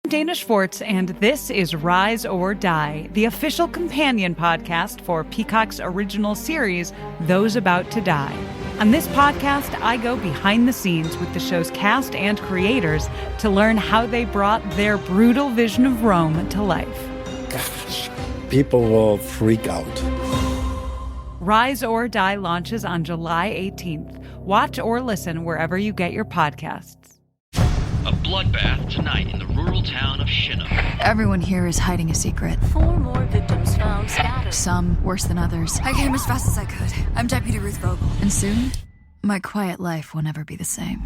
I'm Dana Schwartz, and this is Rise or Die, the official companion podcast for Peacock's original series, Those About to Die. On this podcast, I go behind the scenes with the show's cast and creators to learn how they brought their brutal vision of Rome to life. Gosh, people will freak out. Rise or Die launches on July 18th. Watch or listen wherever you get your podcasts. A bloodbath tonight in the rural town of Chinook. Everyone here is hiding a secret. 4 more victims found scattered. Some worse than others. I came as fast as I could. I'm Deputy Ruth Vogel. And soon, my quiet life will never be the same.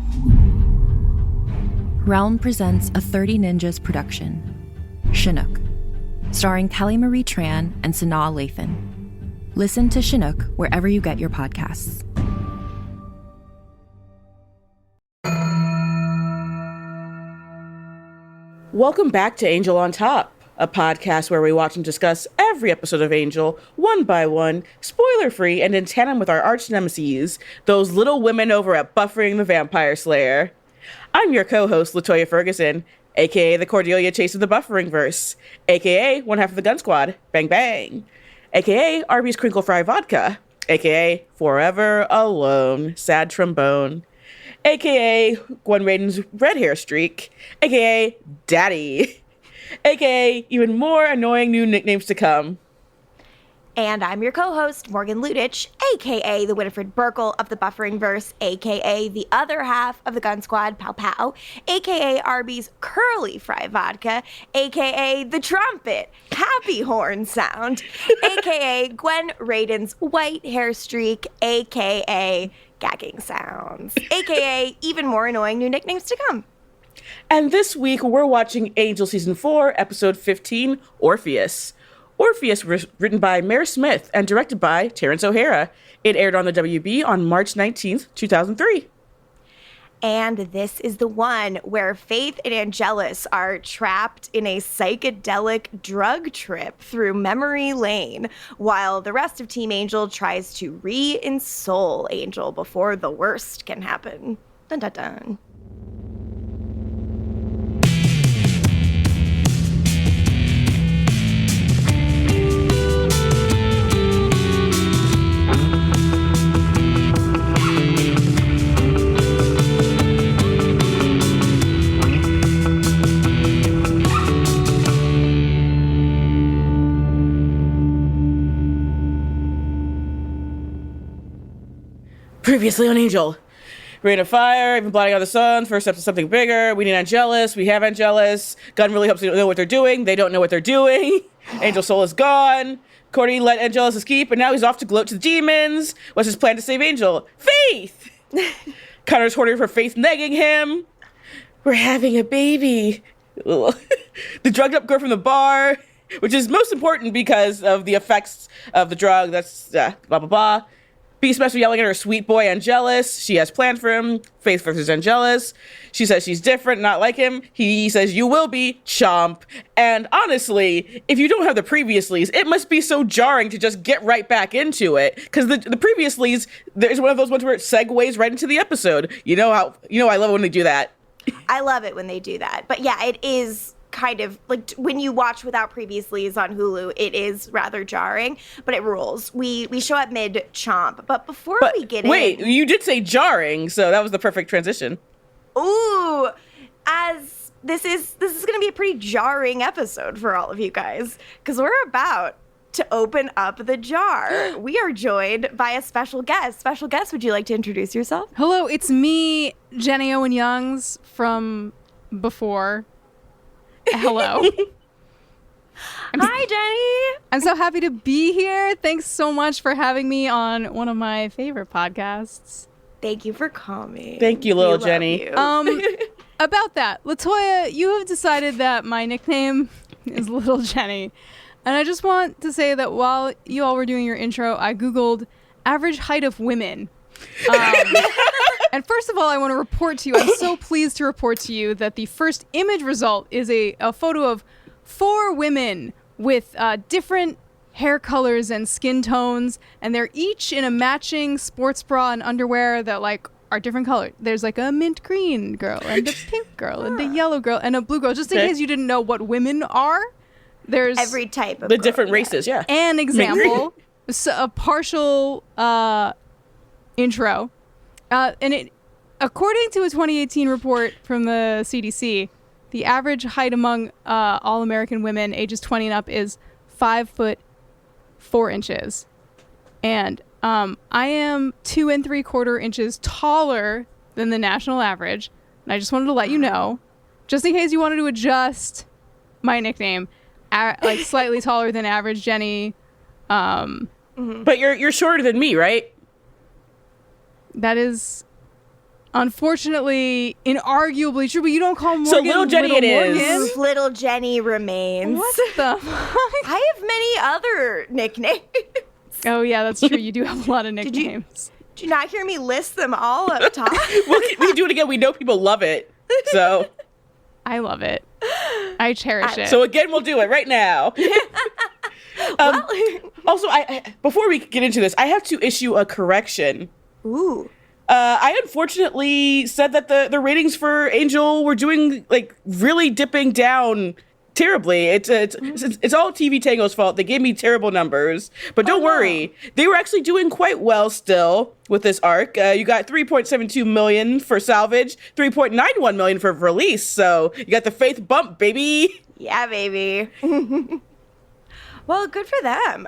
Realm presents a 30 Ninjas production, Chinook, starring Kelly Marie Tran and Sanaa Lathan. Listen to Chinook wherever you get your podcasts. Welcome back to Angel on Top, a podcast where we watch and discuss every episode of Angel, one by one, spoiler-free, and in tandem with our arch nemesis, those little women over at Buffering the Vampire Slayer. I'm your co-host, LaToya Ferguson, aka the Cordelia Chase of the Bufferingverse, aka one half of the Gunn Squad, bang bang, aka Arby's Crinkle Fry Vodka, aka Forever Alone, Sad Trombone, aka Gwen Raiden's red hair streak, aka Daddy, aka even more annoying new nicknames to come. And I'm your co-host, Morgan Lutich, aka the Winifred Burkle of the Bufferingverse, aka the other half of the Gunn Squad, Pow Pow, aka Arby's Curly Fry Vodka, aka the Trumpet, Happy Horn Sound, aka Gwen Raiden's white hair streak, aka Gagging Sounds, aka even more annoying new nicknames to come. And this week, we're watching Angel Season 4, Episode 15, Orpheus. Orpheus was written by Mare Smith and directed by Terrence O'Hara. It aired on the WB on March 19th, 2003. And this is the one where Faith and Angelus are trapped in a psychedelic drug trip through memory lane, while the rest of Team Angel tries to re-ensoul Angel before the worst can happen. Dun dun dun. Previously on Angel. Rain of Fire, even blotting out the sun, first step to something bigger. We need Angelus, we have Angelus. Gunn really hopes they don't know what they're doing. They don't know what they're doing. Angel's soul is gone. Cordy let Angelus escape, and now he's off to gloat to the demons. What's his plan to save Angel? Faith! Connor's hoarding for Faith negging him. We're having a baby. The drugged up girl from the bar, which is most important because of the effects of the drug. That's blah, blah, blah. Beastmaster yelling at her sweet boy Angelus. She has plans for him. Faith versus Angelus. She says she's different, not like him. He says, you will be, chomp. And honestly, if you don't have the previouslys, it must be so jarring to just get right back into it. Because the previouslys, there's one of those ones where it segues right into the episode. I love it when they do that. I love it when they do that. But yeah, it is kind of like when you watch without previouslys on Hulu, it is rather jarring, but it rules. We show up mid chomp, but before we get wait, you did say jarring, so that was the perfect transition. Ooh, as this is going to be a pretty jarring episode for all of you guys, because we're about to open up the jar. We are joined by a special guest. Special guest, would you like to introduce yourself? Hello, it's me, Jenny Owen Youngs from before. Hello. Hi, Jenny. I'm so happy to be here. Thanks so much for having me on one of my favorite podcasts. Thank you for coming. Thank you, little Jenny. About that, LaToya, you have decided that my nickname is Little Jenny. And I just want to say that while you all were doing your intro, I Googled average height of women. And first of all, I want to report to you, I'm so pleased to report to you that the first image result is a photo of 4 women with different hair colors and skin tones, and they're each in a matching sports bra and underwear that are different colors. There's like a mint green girl and a pink girl and a yellow girl and a blue girl. Just in case you didn't know what women are, there's every type of the girl, different races. Yeah. An example, a partial intro, and it, according to a 2018 report from the CDC, the average height among all American women ages 20 and up is 5'4" and I am 2 3/4 inches taller than the national average, and I just wanted to let you know, just in case you wanted to adjust my nickname, like slightly taller than average, Jenny. But you're shorter than me, right? That is unfortunately inarguably true, but you don't call Morgan little Jenny Little it Morgan. is. Little Jenny remains. What the fuck? I have many other nicknames. Oh yeah, that's true. You do have a lot of nicknames. Did you not hear me list them all up top? We can do it again. We know people love it. So I love it. I cherish it. So again, we'll do it right now. Also, I before we get into this, I have to issue a correction. Ooh. I unfortunately said that the ratings for Angel were doing like really dipping down terribly. It's all TV Tango's fault. They gave me terrible numbers, but don't worry, they were actually doing quite well still with this arc. You got 3.72 million for salvage, 3.91 million for release. So you got the faith bump, baby. Yeah, baby. Well, good for them.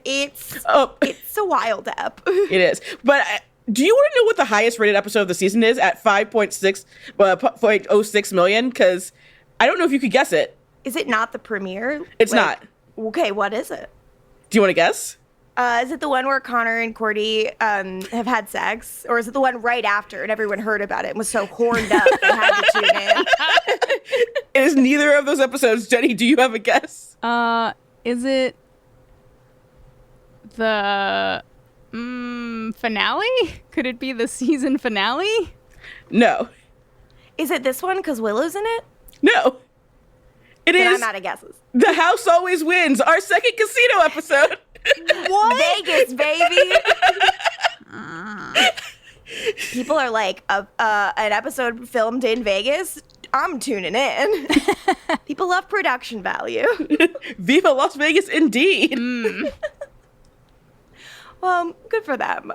It's a wild ep. It is, but. Do you want to know what the highest rated episode of the season is at 5.06 million? Because I don't know if you could guess it. Is it not the premiere? It's not. Okay, what is it? Do you want to guess? Is it the one where Connor and Cordy have had sex? Or is it the one right after and everyone heard about it and was so horned up they had to tune in? It is neither of those episodes. Jenny, do you have a guess? Is it the finale? Could it be the season finale? No. Is it this one because Willow's in it? No. It then is. I'm out of guesses. The House Always Wins, our second casino episode. What? Vegas, baby. People are like, an episode filmed in Vegas? I'm tuning in. People love production value. Viva Las Vegas, indeed. Well, good for them.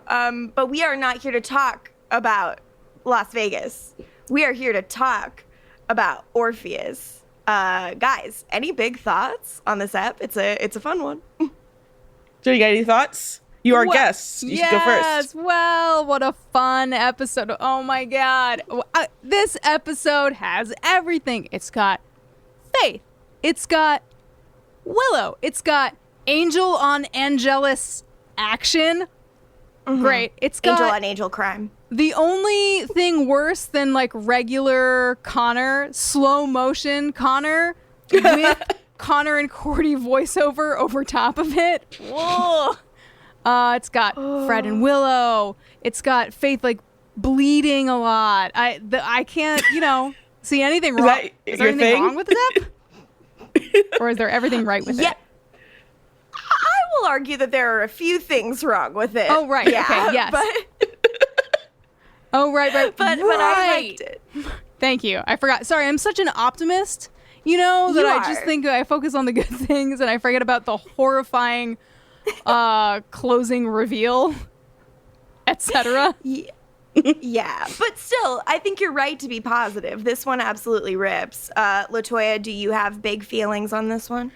But we are not here to talk about Las Vegas. We are here to talk about Orpheus. Guys, any big thoughts on this ep? It's a fun one. So you got any thoughts? You are guests. You should go first. Well, what a fun episode. Oh my God. This episode has everything. It's got Faith. It's got Willow. It's got Angel on Angelus action. Great. It's got Angel on Angel crime. The only thing worse than like regular Connor, slow motion Connor with Connor and Cordy voiceover over top of it. Whoa. It's got Fred and Willow. It's got Faith like bleeding a lot. I can't, see anything wrong. Is there anything wrong with this app? Or is there everything right with it? I will argue that there are a few things wrong with it. Oh, right. Yeah, okay, yes. Right. But I liked it. Thank you. I forgot. Sorry, I'm such an optimist, that I just think I focus on the good things and I forget about the horrifying closing reveal, etc. Yeah, but still, I think you're right to be positive. This one absolutely rips. LaToya, do you have big feelings on this one?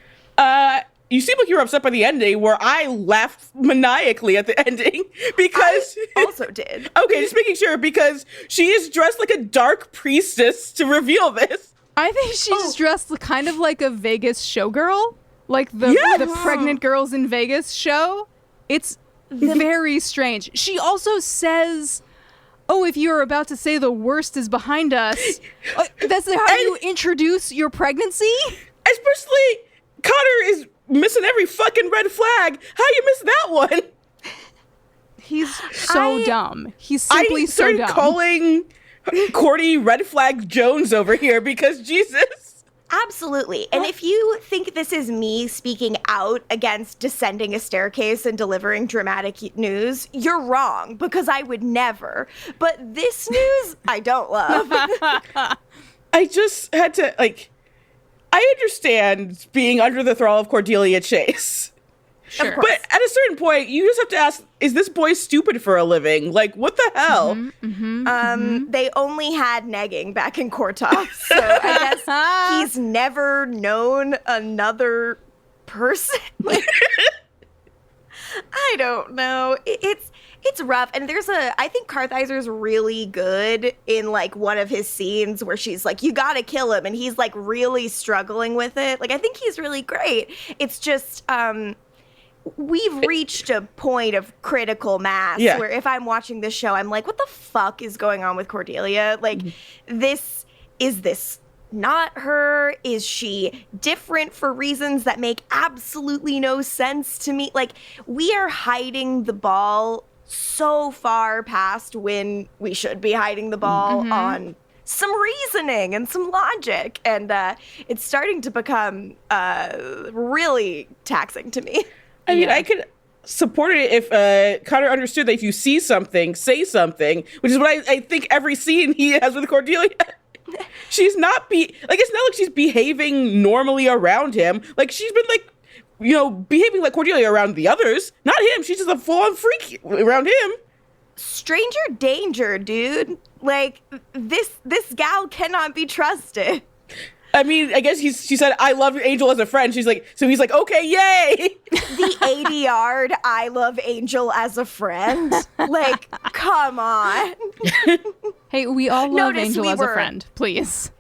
You seem like you were upset by the ending, where I laughed maniacally at the ending because I also did. Okay, just making sure, because she is dressed like a dark priestess to reveal this. I think she's dressed kind of like a Vegas showgirl, like the pregnant girls in Vegas show. It's very strange. She also says, "Oh, if you're about to say the worst is behind us," that's how you introduce your pregnancy. Especially, Connor is missing every fucking red flag. How you miss that one? He's so dumb. He's simply so dumb. I started calling Cordy Red Flag Jones over here because Jesus. Absolutely. And if you think this is me speaking out against descending a staircase and delivering dramatic news, you're wrong, because I would never. But this news, I don't love. I just had to, like, I understand being under the thrall of Cordelia Chase. Sure. But at a certain point, you just have to ask, is this boy stupid for a living? Like, what the hell? They only had negging back in Kortok, so I guess he's never known another person. Like, I don't know. It's rough. And I think Kartheiser's really good in, like, one of his scenes where she's like, you gotta kill him. And he's, like, really struggling with it. Like, I think he's really great. It's just, we've reached a point of critical mass where if I'm watching this show, I'm like, what the fuck is going on with Cordelia? Like, is this not her? Is she different for reasons that make absolutely no sense to me? Like, we are hiding the ball so far past when we should be hiding the ball on some reasoning and some logic. And it's starting to become really taxing to me. I mean, I could support it if Connor understood that if you see something, say something, which is what I think every scene he has with Cordelia. She's not it's not like she's behaving normally around him. Like, she's been, like, you know, behaving like Cordelia around the others. Not him. She's just a full-on freak around him. Stranger danger, dude. Like, this gal cannot be trusted. I mean, I guess she said, I love Angel as a friend. She's like, so he's like, okay, yay. The 80-yard I love Angel as a friend. Like, come on. Hey, we all love Angel as a friend, please.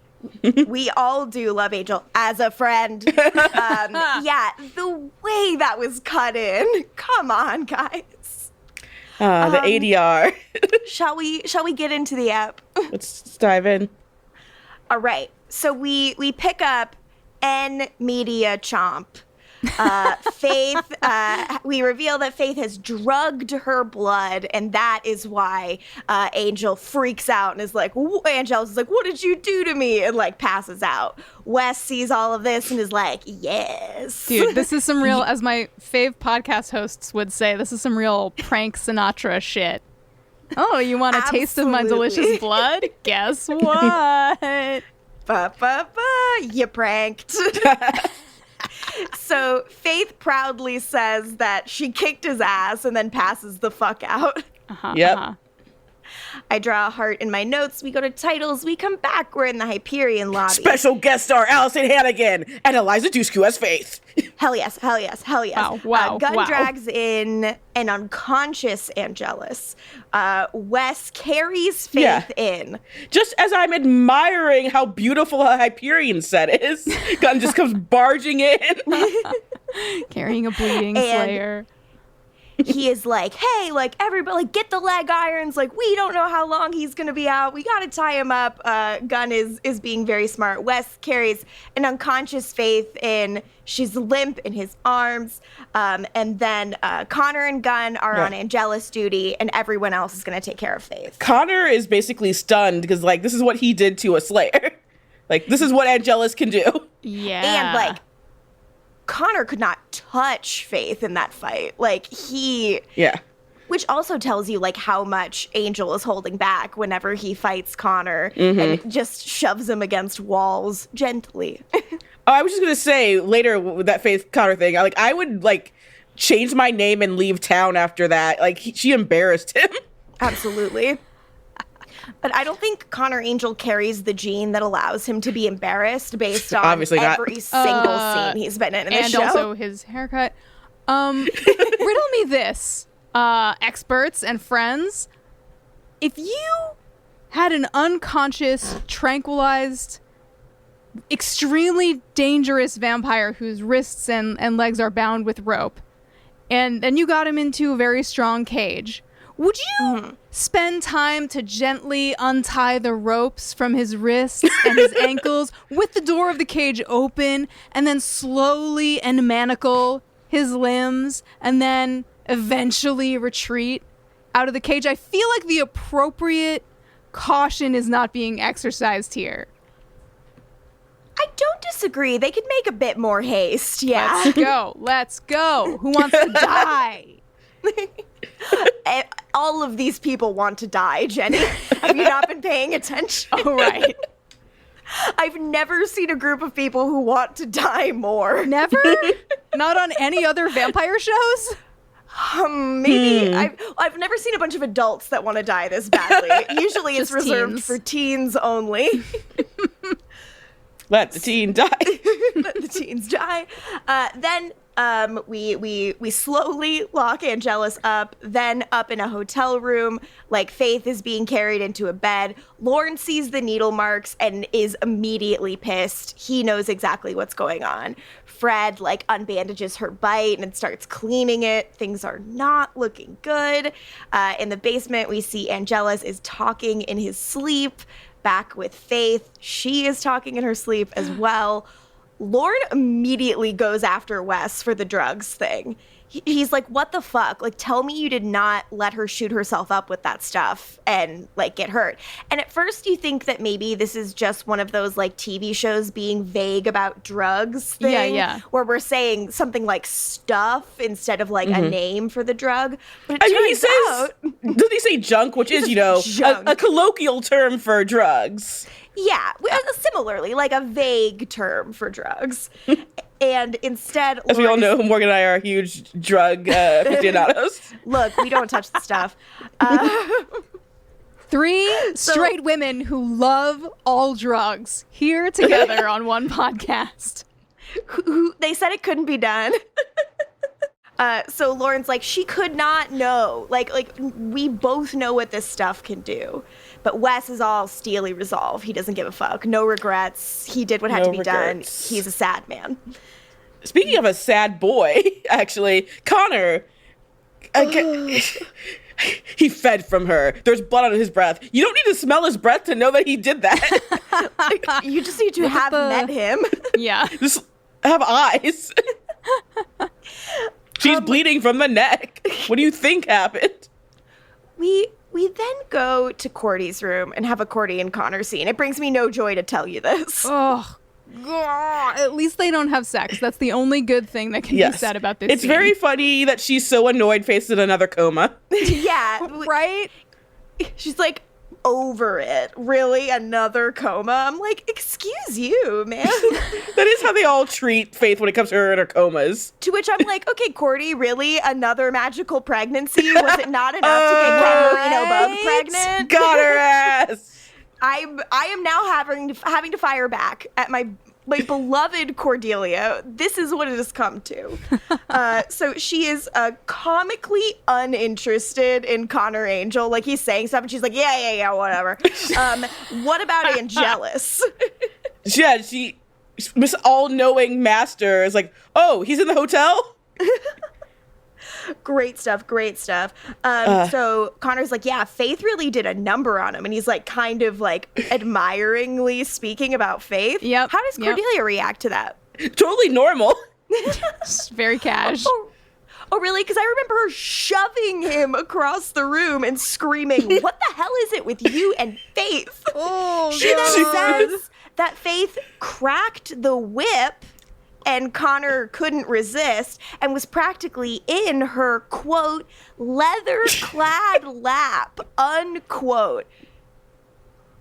We all do love Angel as a friend. Yeah, the way that was cut in. Come on, guys. The ADR. Shall we get into the app? Let's dive in. All right. So we pick up N Media Chomp. Faith, we reveal that Faith has drugged her blood, and that is why Angel freaks out and is like, Angel's like, what did you do to me? And, like, passes out. Wes sees all of this and is like, yes. Dude, this is some real, as my fave podcast hosts would say, this is some real prank Sinatra shit. Oh, you want a taste of my delicious blood? Guess what? You pranked. So Faith proudly says that she kicked his ass and then passes the fuck out. Yep. I draw a heart in my notes. We go to titles. We come back. We're in the Hyperion lobby. Special guest star Allison Hannigan and Eliza Dushku as Faith. Hell yes, hell yes, hell yes. Wow. Gunn drags in an unconscious Angelus. Wes carries Faith in. Just as I'm admiring how beautiful a Hyperion set is, Gunn just comes barging in. Carrying a bleeding Slayer. He is like, hey, like, everybody, like, get the leg irons. Like, we don't know how long he's going to be out. We got to tie him up. Gunn is being very smart. Wes carries an unconscious Faith in. She's limp in his arms. And then Connor and Gunn are on Angelus duty, and everyone else is going to take care of Faith. Connor is basically stunned because, like, this is what he did to a Slayer. Like, this is what Angelus can do. Yeah. And, like, Connor could not touch Faith in that fight. Like, which also tells you, like, how much Angel is holding back whenever he fights Connor and just shoves him against walls gently. I was just going to say later with that Faith Connor thing, I would, like, change my name and leave town after that. Like, she embarrassed him. Absolutely. But I don't think Connor Angel carries the gene that allows him to be embarrassed based on Obviously every single scene he's been in this show. And also his haircut. Riddle me this, experts and friends. If you had an unconscious, tranquilized, extremely dangerous vampire whose wrists and legs are bound with rope, and then you got him into a very strong cage, would you spend time to gently untie the ropes from his wrists and his ankles with the door of the cage open, and then slowly unmanacle his limbs and then eventually retreat out of the cage? I feel like the appropriate caution is not being exercised here. I don't disagree. They could make a bit more haste. Yeah. Let's go. Who wants to die? All of these people want to die, Jenny. Have you not been paying attention? Oh, right. I've never seen a group of people who want to die more. Never? Not on any other vampire shows? Maybe. I've never seen a bunch of adults that want to die this badly. Usually it's reserved teens. for teens only. Let the teen die. Let the teens die. Then we slowly lock Angelus up, then up in a hotel room, like Faith is being carried into a bed. Lorne sees the needle marks and is immediately pissed. He knows exactly what's going on. Fred, like, unbandages her bite and starts cleaning it. Things are not looking good. In the basement, we see Angelus is talking in his sleep, back with Faith. She is talking in her sleep as well. Lorne immediately goes after Wes for the drugs thing. He's like, what the fuck? Like, tell me you did not let her shoot herself up with that stuff and, like, get hurt. And at first you think that maybe this is just one of those, like, TV shows being vague about drugs thing. Yeah. Where we're saying something like stuff instead of, like, a name for the drug. But doesn't he say junk, which is, a colloquial term for drugs? Yeah, similarly, like a vague term for drugs. And instead, as we all know, Morgan and I are huge drug aficionados. Look, we don't touch the stuff. Three straight women who love all drugs here together on one podcast. They said it couldn't be done. So Lauren's like, she could not know. Like we both know what this stuff can do. But Wes is all steely resolve. He doesn't give a fuck. No regrets. He did what had to be done. He's a sad man. Speaking of a sad boy, actually, Connor, he fed from her. There's blood on his breath. You don't need to smell his breath to know that he did that. You just need to have met him. Yeah. Just have eyes. She's bleeding from the neck. What do you think happened? We then go to Cordy's room and have a Cordy and Connor scene. It brings me no joy to tell you this. Oh, God. At least they don't have sex. That's the only good thing that can be said about this It's scene. very funny that she's so annoyed facing another coma. Yeah. Right? She's like, over it. Really? Another coma? I'm like, excuse you, man. That is how they all treat Faith when it comes to her and her comas. To which I'm like, okay, Cordy, really? Another magical pregnancy? Was it not enough to get Ken Marino Bug pregnant? Got her ass. I am now having to fire back at my beloved Cordelia. This is what it has come to. So she is comically uninterested in Connor Angel. Like, he's saying stuff and she's like, yeah, whatever. What about Angelus? Yeah, Miss All-Knowing Master is like, oh, he's in the hotel? Great stuff. So Connor's like, yeah, Faith really did a number on him. And he's like, kind of like admiringly speaking about Faith. Yep. How does Cordelia react to that? Totally normal. Very cash. Oh, really? Because I remember her shoving him across the room and screaming, what the hell is it with you and Faith? She then says that Faith cracked the whip and Connor couldn't resist and was practically in her, quote, leather-clad lap, unquote.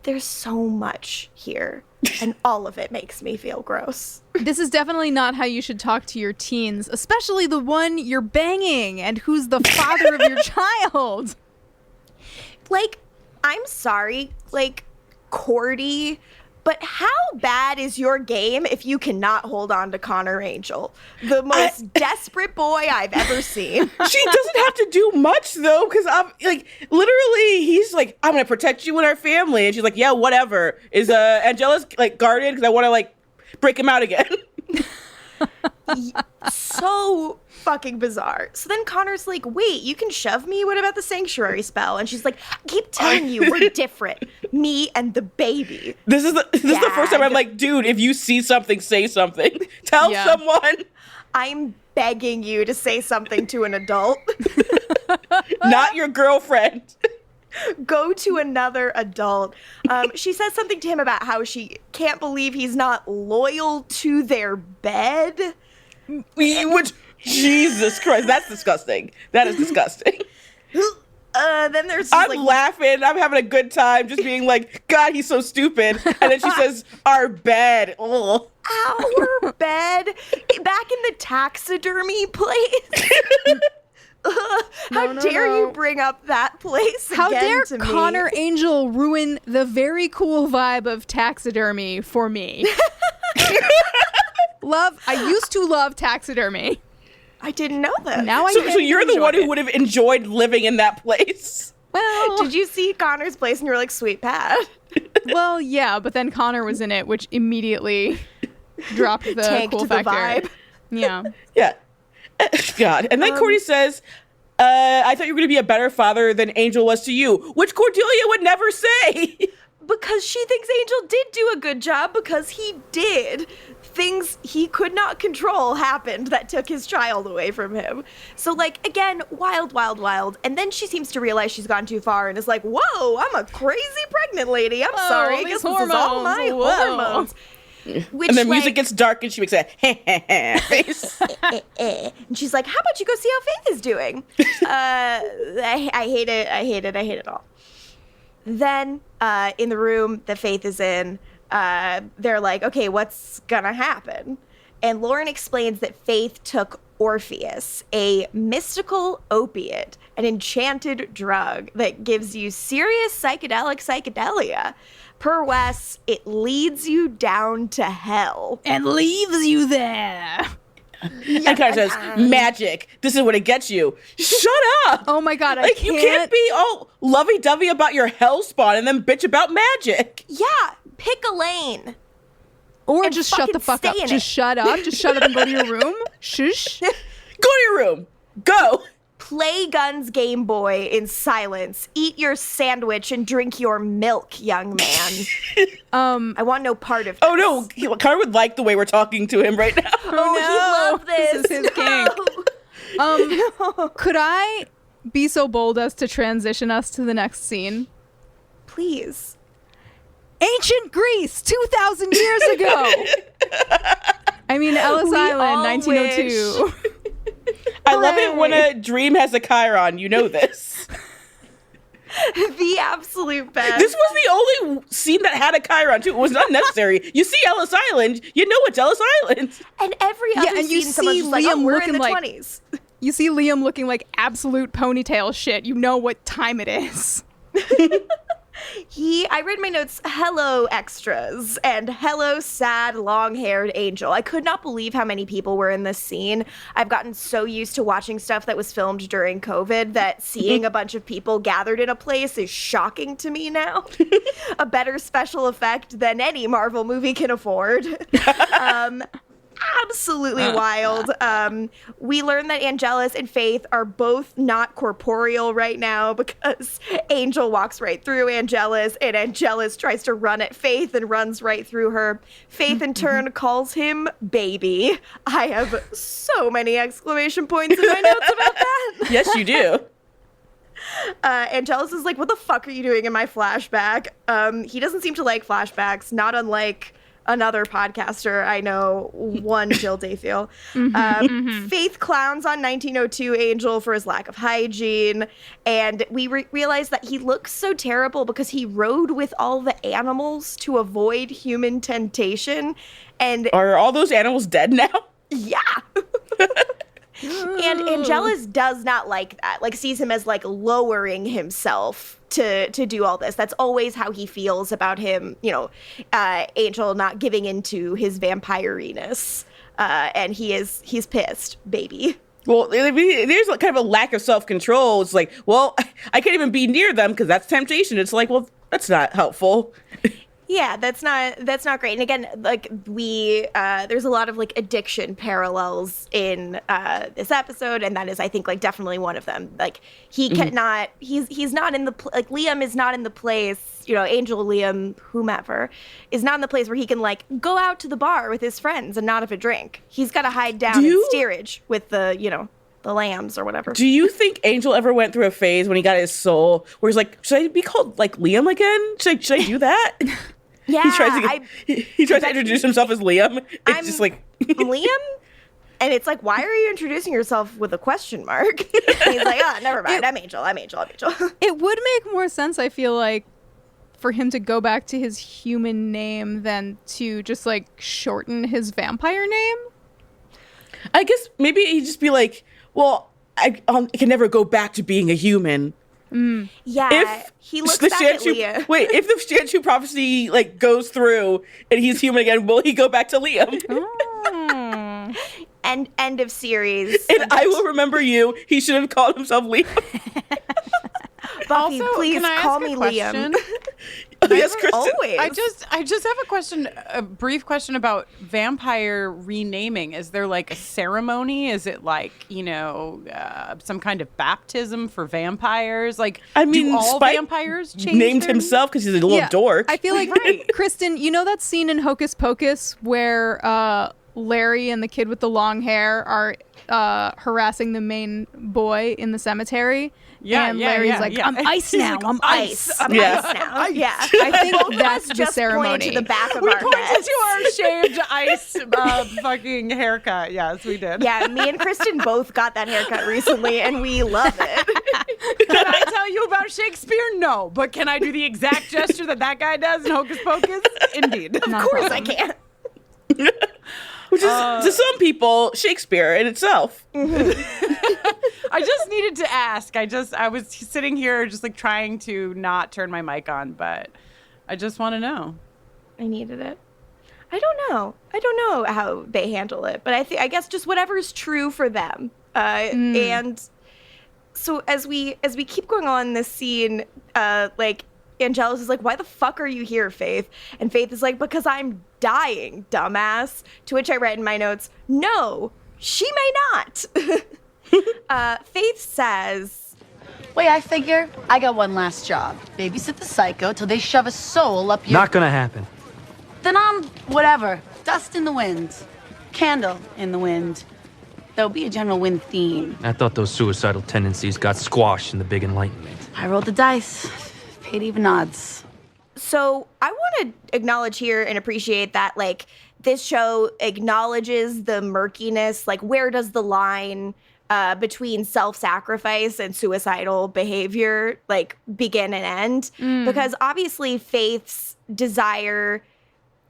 There's so much here, and all of it makes me feel gross. This is definitely not how you should talk to your teens, especially the one you're banging and who's the father of your child. Like, I'm sorry, like, Cordy, but how bad is your game if you cannot hold on to Connor Angel? The most desperate boy I've ever seen. She doesn't have to do much, though, because I'm like, literally, he's like, I'm going to protect you and our family. And she's like, yeah, whatever. Is Angelus, like, guarded? Because I want to, like, break him out again. So fucking bizarre. So then Connor's like, wait, you can shove me? What about the sanctuary spell? And she's like, I keep telling you, we're different. Me and the baby. This is the first time I'm like, dude, if you see something, say something. Tell someone. I'm begging you to say something to an adult. Not your girlfriend. go to another adult. She says something to him about how she can't believe he's not loyal to their bed. Which, Jesus Christ, that's disgusting. That is disgusting. Then there's just, I'm laughing. I'm having a good time just being like, God, he's so stupid. And then she says, our bed. Ugh. Our bed? Back in the taxidermy place? How dare you bring up that place How again dare to me? Connor Angel ruin the very cool vibe of taxidermy for me? I used to love taxidermy. I didn't know that. Now I So you're the one who would have enjoyed living in that place. Well, did you see Connor's place and you were like, sweet Pat? Well, yeah, but then Connor was in it, which immediately dropped the tanked cool the factor. vibe. Yeah. Yeah. God. And then Cordy says, I thought you were going to be a better father than Angel was to you, which Cordelia would never say. Because she thinks Angel did do a good job because he did. Things he could not control happened that took his child away from him. So, like, again, wild, wild, wild. And then she seems to realize she's gone too far and is like, whoa, I'm a crazy pregnant lady. I'm sorry. I guess this is all my hormones. Which, and the music gets dark and she makes a face. And she's like, how about you go see how Faith is doing? I hate it. I hate it. I hate it all. Then in the room that Faith is in, they're like, okay, what's gonna happen? And Lauren explains that Faith took Orpheus, a mystical opiate, an enchanted drug that gives you serious psychedelia. Per Wes, it leads you down to hell. And leaves you there. And Connor says, magic. This is what it gets you. Shut up. Oh my God, like, you can't be all lovey-dovey about your hell spawn and then bitch about magic. Yeah, pick a lane. Or just shut the fuck up. Just shut up. Just shut up and go to your room. Shush. Go to your room. Go. Play Gunn's Game Boy in silence. Eat your sandwich and drink your milk, young man. I want no part of this. Oh no, Connor would like the way we're talking to him right now. Oh, he loved this. This is his kink. Could I be so bold as to transition us to the next scene? Please. Ancient Greece, 2,000 years ago. I mean, Ellis Island, 1902. I love it when a dream has a Chiron. You know this. The absolute best. This was the only scene that had a Chiron, too. It was not necessary. You see Ellis Island, you know it's Ellis Island. And every other and you scene, someone's see just like, Liam we're looking in the like 20s. You see Liam looking like absolute ponytail shit. You know what time it is. I read my notes, hello extras, and hello sad long-haired Angel. I could not believe how many people were in this scene. I've gotten so used to watching stuff that was filmed during COVID that seeing a bunch of people gathered in a place is shocking to me now. A better special effect than any Marvel movie can afford. Absolutely wild. We learn that Angelus and Faith are both not corporeal right now because Angel walks right through Angelus and Angelus tries to run at Faith and runs right through her. Faith in turn calls him baby. I have so many exclamation points in my notes about that. Yes, you do. Angelus is like, what the fuck are you doing in my flashback? He doesn't seem to like flashbacks, not unlike another podcaster I know, one Jill Dayfield. Faith clowns on 1902 Angel for his lack of hygiene, and we realize that he looks so terrible because he rode with all the animals to avoid human temptation. And are all those animals dead now? Yeah. And Angelus does not like that, like sees him as like lowering himself to do all this. That's always how he feels about him, you know, Angel not giving into his vampire-iness. And he's pissed, baby. Well, there's kind of a lack of self-control. It's like, well, I can't even be near them because that's temptation. It's like, well, that's not helpful. Yeah, that's not great. And again, like there's a lot of like addiction parallels in this episode, and that is, I think, like definitely one of them. Like he cannot, he's not in the like Liam is not in the place, you know, Angel, Liam, whomever is not in the place where he can like go out to the bar with his friends and not have a drink. He's got to hide down in steerage with the, you know. the lambs or whatever. Do you think Angel ever went through a phase when he got his soul where he's like, should I be called like Liam again? Should I do that? Yeah, he tries to introduce himself as Liam. It's just like Liam, and it's like, why are you introducing yourself with a question mark? And he's like, oh, never mind. I'm Angel. It would make more sense, I feel like, for him to go back to his human name than to just like shorten his vampire name. I guess maybe he'd just be like, well, I can never go back to being a human. Yeah, if he looks back at Leah. Wait, if the Shanshu prophecy like goes through and he's human again, will he go back to Liam? And end of series. And I will remember you. He should have called himself Liam. Buffy, Also, please can I call ask me a question? Liam. Oh, yes, Kristen. Always. I just have a question, a brief question about vampire renaming. Is there like a ceremony? Is it like, some kind of baptism for vampires? Like, I mean, do all Spike vampires change named their himself because he's a little dork. I feel like, Kristen, you know that scene in Hocus Pocus where Larry and the kid with the long hair are harassing the main boy in the cemetery? And Larry's like, I'm ice now. I'm ice. I'm ice now. Yeah. I think that's the just ceremony. To the back of We our pointed heads. to our shaved ice fucking haircut. Yes, we did. Yeah, me and Kristen both got that haircut recently, and we love it. Can I tell you about Shakespeare? No. But can I do the exact gesture that guy does in Hocus Pocus? Indeed. Of course I can. Which is, to some people, Shakespeare in itself. I just needed to ask. I was sitting here just like trying to not turn my mic on, but I just want to know. I needed it. I don't know how they handle it, but I guess just whatever is true for them. And so as we keep going on this scene, like Angelus is like, why the fuck are you here, Faith? And Faith is like, because I'm dying, dumbass. To which I read in my notes, no, she may not. Faith says, Wait, I figure I got one last job. Babysit the psycho till they shove a soul up your... Not gonna happen. Then whatever. Dust in the wind. Candle in the wind. There'll be a general wind theme. I thought those suicidal tendencies got squashed in the big enlightenment. I rolled the dice. Paid even odds. So I want to acknowledge here and appreciate that, like, this show acknowledges the murkiness. Like, where does the line between self-sacrifice and suicidal behavior, like, begin and end? Because obviously Faith's desire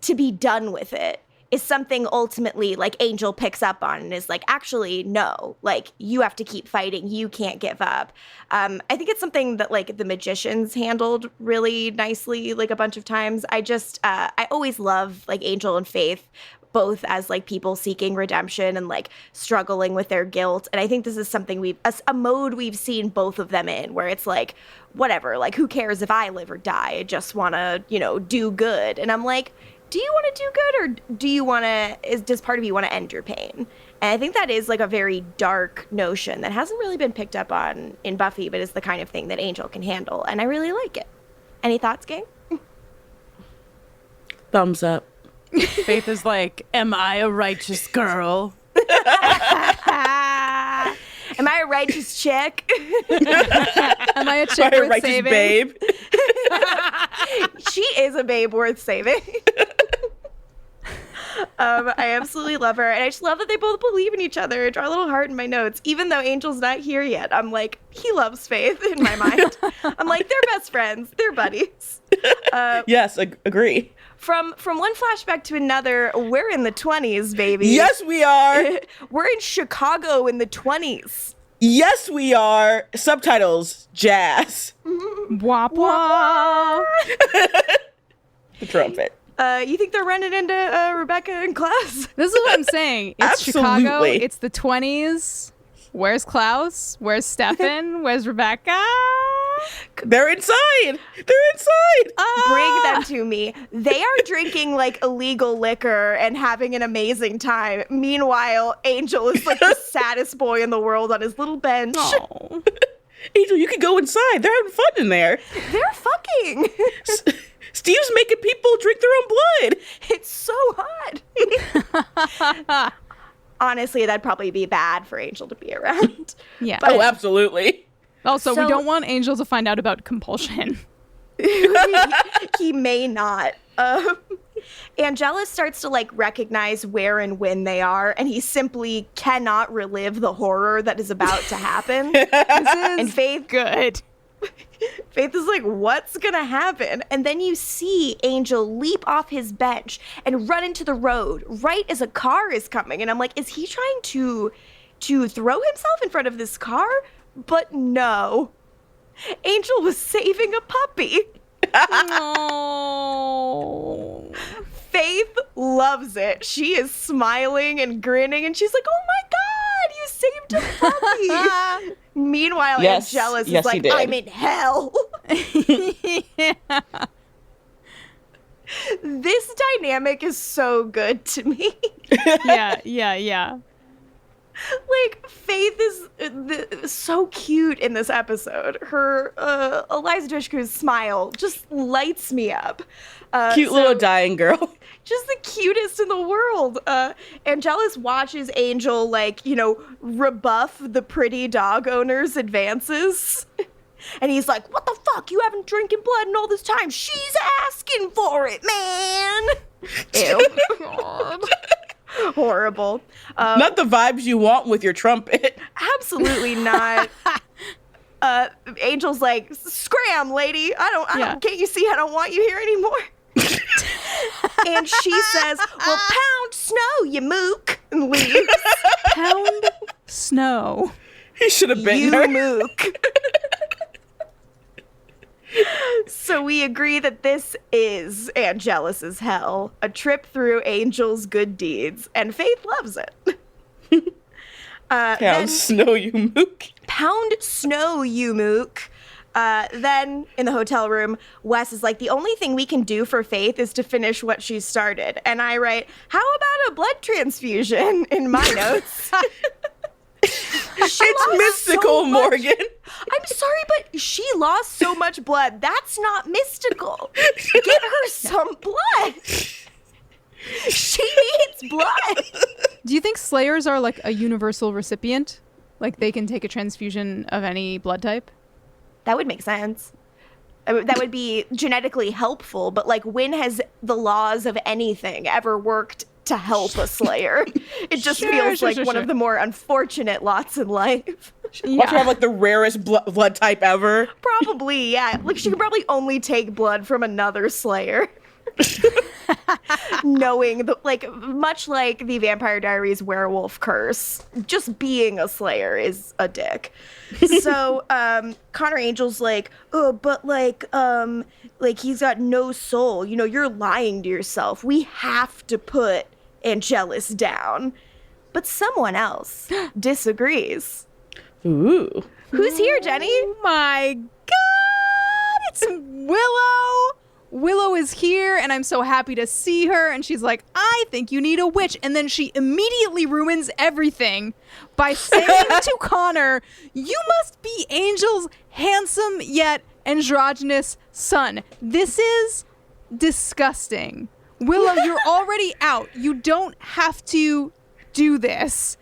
to be done with it is something ultimately, like, Angel picks up on and is like, actually, no, like, you have to keep fighting. You can't give up. I think it's something that, like, the Magicians handled really nicely, like, a bunch of times. I always love, like, Angel and Faith both as, like, people seeking redemption and, like, struggling with their guilt. And I think this is something a mode we've seen both of them in, where it's like, whatever, like, who cares if I live or die? I just want to, do good. And I'm like, do you want to do good, or does part of you want to end your pain? And I think that is, like, a very dark notion that hasn't really been picked up on in Buffy, but is the kind of thing that Angel can handle. And I really like it. Any thoughts, gang? Thumbs up. Faith is like, am I a righteous girl? Am I a righteous chick? Am I a chick worth righteous saving? babe? She is a babe worth saving. I absolutely love her. And I just love that they both believe in each other. I draw a little heart in my notes. Even though Angel's not here yet, I'm like, he loves Faith in my mind. I'm like, they're best friends. They're buddies. Yes, agree. From one flashback to another, we're in the 20s, baby. Yes, we are. We're in Chicago in the 20s. Yes, we are. Subtitles, jazz. Wah, wah. The trumpet. You think they're running into Rebecca in class? This is what I'm saying. It's Absolutely. Chicago. It's the 20s. Where's Klaus? Where's Stefan? Where's Rebecca? They're inside. They're inside. Bring them to me. They are drinking, like, illegal liquor and having an amazing time. Meanwhile, Angel is, like, the saddest boy in the world on his little bench. Oh. Angel, you can go inside. They're having fun in there. They're fucking. Steve's making people drink their own blood. It's so hot. honestly, that'd probably be bad for Angel to be around. Yeah. But, absolutely. Also, we don't want Angel to find out about compulsion. He may not. Angelus starts to recognize where and when they are, and he simply cannot relive the horror that is about to happen. And Faith, good. Faith is like, what's gonna happen? And then you see Angel leap off his bench and run into the road right as a car is coming. And I'm like, is he trying to throw himself in front of this car? But no. Angel was saving a puppy. No. Faith loves it. She is smiling and grinning, and she's like, oh my God, you saved a puppy. Meanwhile, Angelus is like, I'm in hell. Yeah. This dynamic is so good to me. Yeah. Faith is so cute in this episode. Her Eliza Dushku's smile just lights me up. Cute little dying girl. Just the cutest in the world. Angelus watches Angel, rebuff the pretty dog owner's advances. And he's like, what the fuck? You haven't drinking blood in all this time. She's asking for it, man. Ew. God. Horrible. Not the vibes you want with your trumpet. Absolutely not. Angel's like, scram, lady. I don't, can't you see I don't want you here anymore? And she says, well, pound snow, you mook, and leaves. Pound snow. He should have been you her. Mook. So we agree that this is Angelus's hell, a trip through Angel's good deeds, and Faith loves it. Pound snow, you mook. Pound snow, you mook. Then in the hotel room, Wes is like, the only thing we can do for Faith is to finish what she started. And I write, how about a blood transfusion in my notes? It's mystical, Morgan. I'm sorry, but she lost so much blood. That's not mystical. Get her some blood. She needs blood. Do you think Slayers are a universal recipient? They can take a transfusion of any blood type? That would make sense. That would be genetically helpful, but when has the laws of anything ever worked to help a Slayer? It just feels like one of the more unfortunate lots in life. Watch her have the rarest blood type ever. Probably, yeah. She could probably only take blood from another Slayer. Knowing that, much like the Vampire Diaries werewolf curse, just being a Slayer is a dick. So Connor Angel's like, oh, but he's got no soul. You're lying to yourself. We have to put Angelus down. But someone else disagrees. Ooh. Who's here, Jenny? Oh my God! It's Willow! Willow is here, and I'm so happy to see her. And she's like, I think you need a witch. And then she immediately ruins everything by saying to Connor, you must be Angel's handsome yet androgynous son. This is disgusting. Willow, you're already out. You don't have to do this.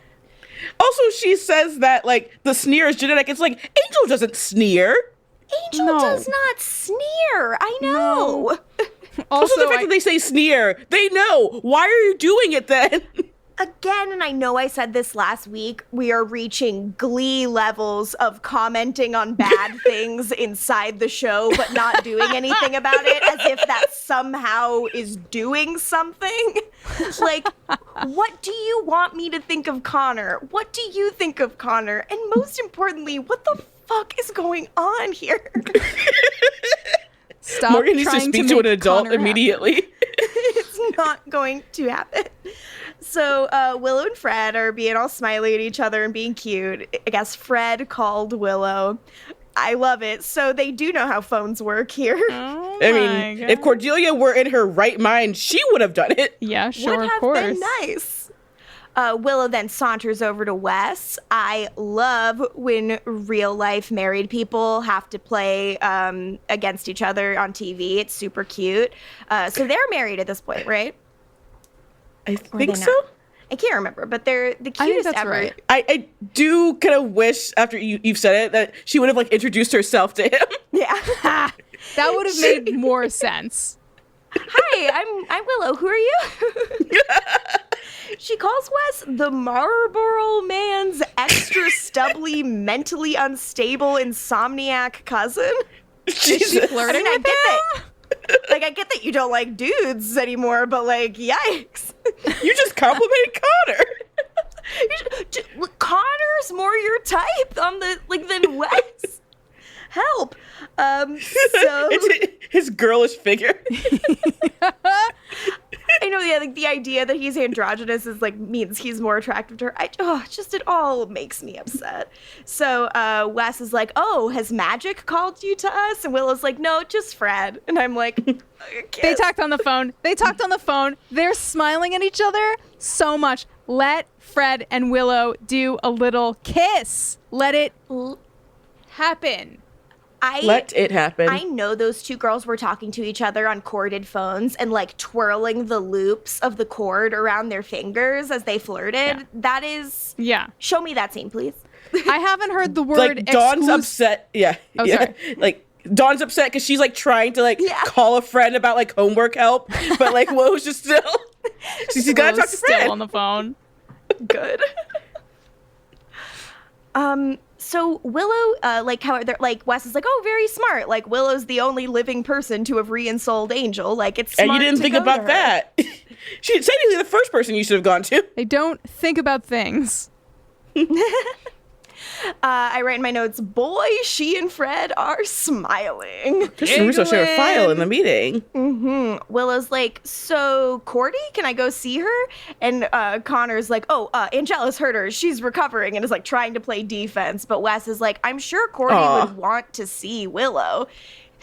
Also, she says that, the sneer is genetic. It's Angel doesn't sneer. Angel does not sneer. I know. No. Also, the fact that they say sneer, they know. Why are you doing it then? Again, and I know I said this last week, we are reaching Glee levels of commenting on bad things inside the show, but not doing anything about it, as if that somehow is doing something. What do you want me to think of Connor? What do you think of Connor? And most importantly, what the fuck is going on here? Stop. Morgan needs to speak to an adult Connor immediately. It's not going to happen. So Willow and Fred are being all smiley at each other and being cute. I guess Fred called Willow. I love it. So they do know how phones work here. Oh I mean, if Cordelia were in her right mind, she would have done it. Yeah, sure, would of have course. been nice. Willow then saunters over to Wes. I love when real life married people have to play against each other on TV. It's super cute. So they're married at this point, right? I think so. I can't remember, but they're the cutest I think that's ever. right. I do kind of wish, after you've said it, that she would have, like, introduced herself to him. Yeah. That would have made more sense. Hi, I'm Willow. Who are you? She calls Wes the Marlboro Man's extra stubbly, mentally unstable, insomniac cousin. Jesus. Is she flirting with him? I get that you don't like dudes anymore, but, like, yikes. You just complimented Connor. Connor's more your type than Wes. Help. So It's his girlish figure. I know, yeah, like the idea that he's androgynous is like means he's more attractive to her. It all makes me upset. So Wes is like, "Oh, has magic called you to us?" And Willow's like, "No, just Fred." And I'm like, They talked on the phone. They're smiling at each other so much. Let Fred and Willow do a little kiss. Let it happen. Let it happen. I know those two girls were talking to each other on corded phones and like twirling the loops of the cord around their fingers as they flirted. Yeah. That is... Yeah. Show me that scene, please. I haven't heard the word like, Dawn's upset. Yeah. Oh, yeah. sorry. Like, Dawn's upset because she's like trying to call a friend about like homework help, but like Willow's just still... she's got to talk to Fred. Still on the phone. Good. So Willow, Wes is like, oh, very smart. Like, Willow's the only living person to have re-ensouled Angel. Like, it's smart. And you didn't think about that. She's technically the first person you should have gone to. They don't think about things. I write in my notes, boy, she and Fred are smiling. Kristen Russo shared a file in the meeting. Mm-hmm. Willow's like, so Cordy, can I go see her? And Connor's like, Angela's hurt her. She's recovering, and is like trying to play defense. But Wes is like, I'm sure Cordy would want to see Willow.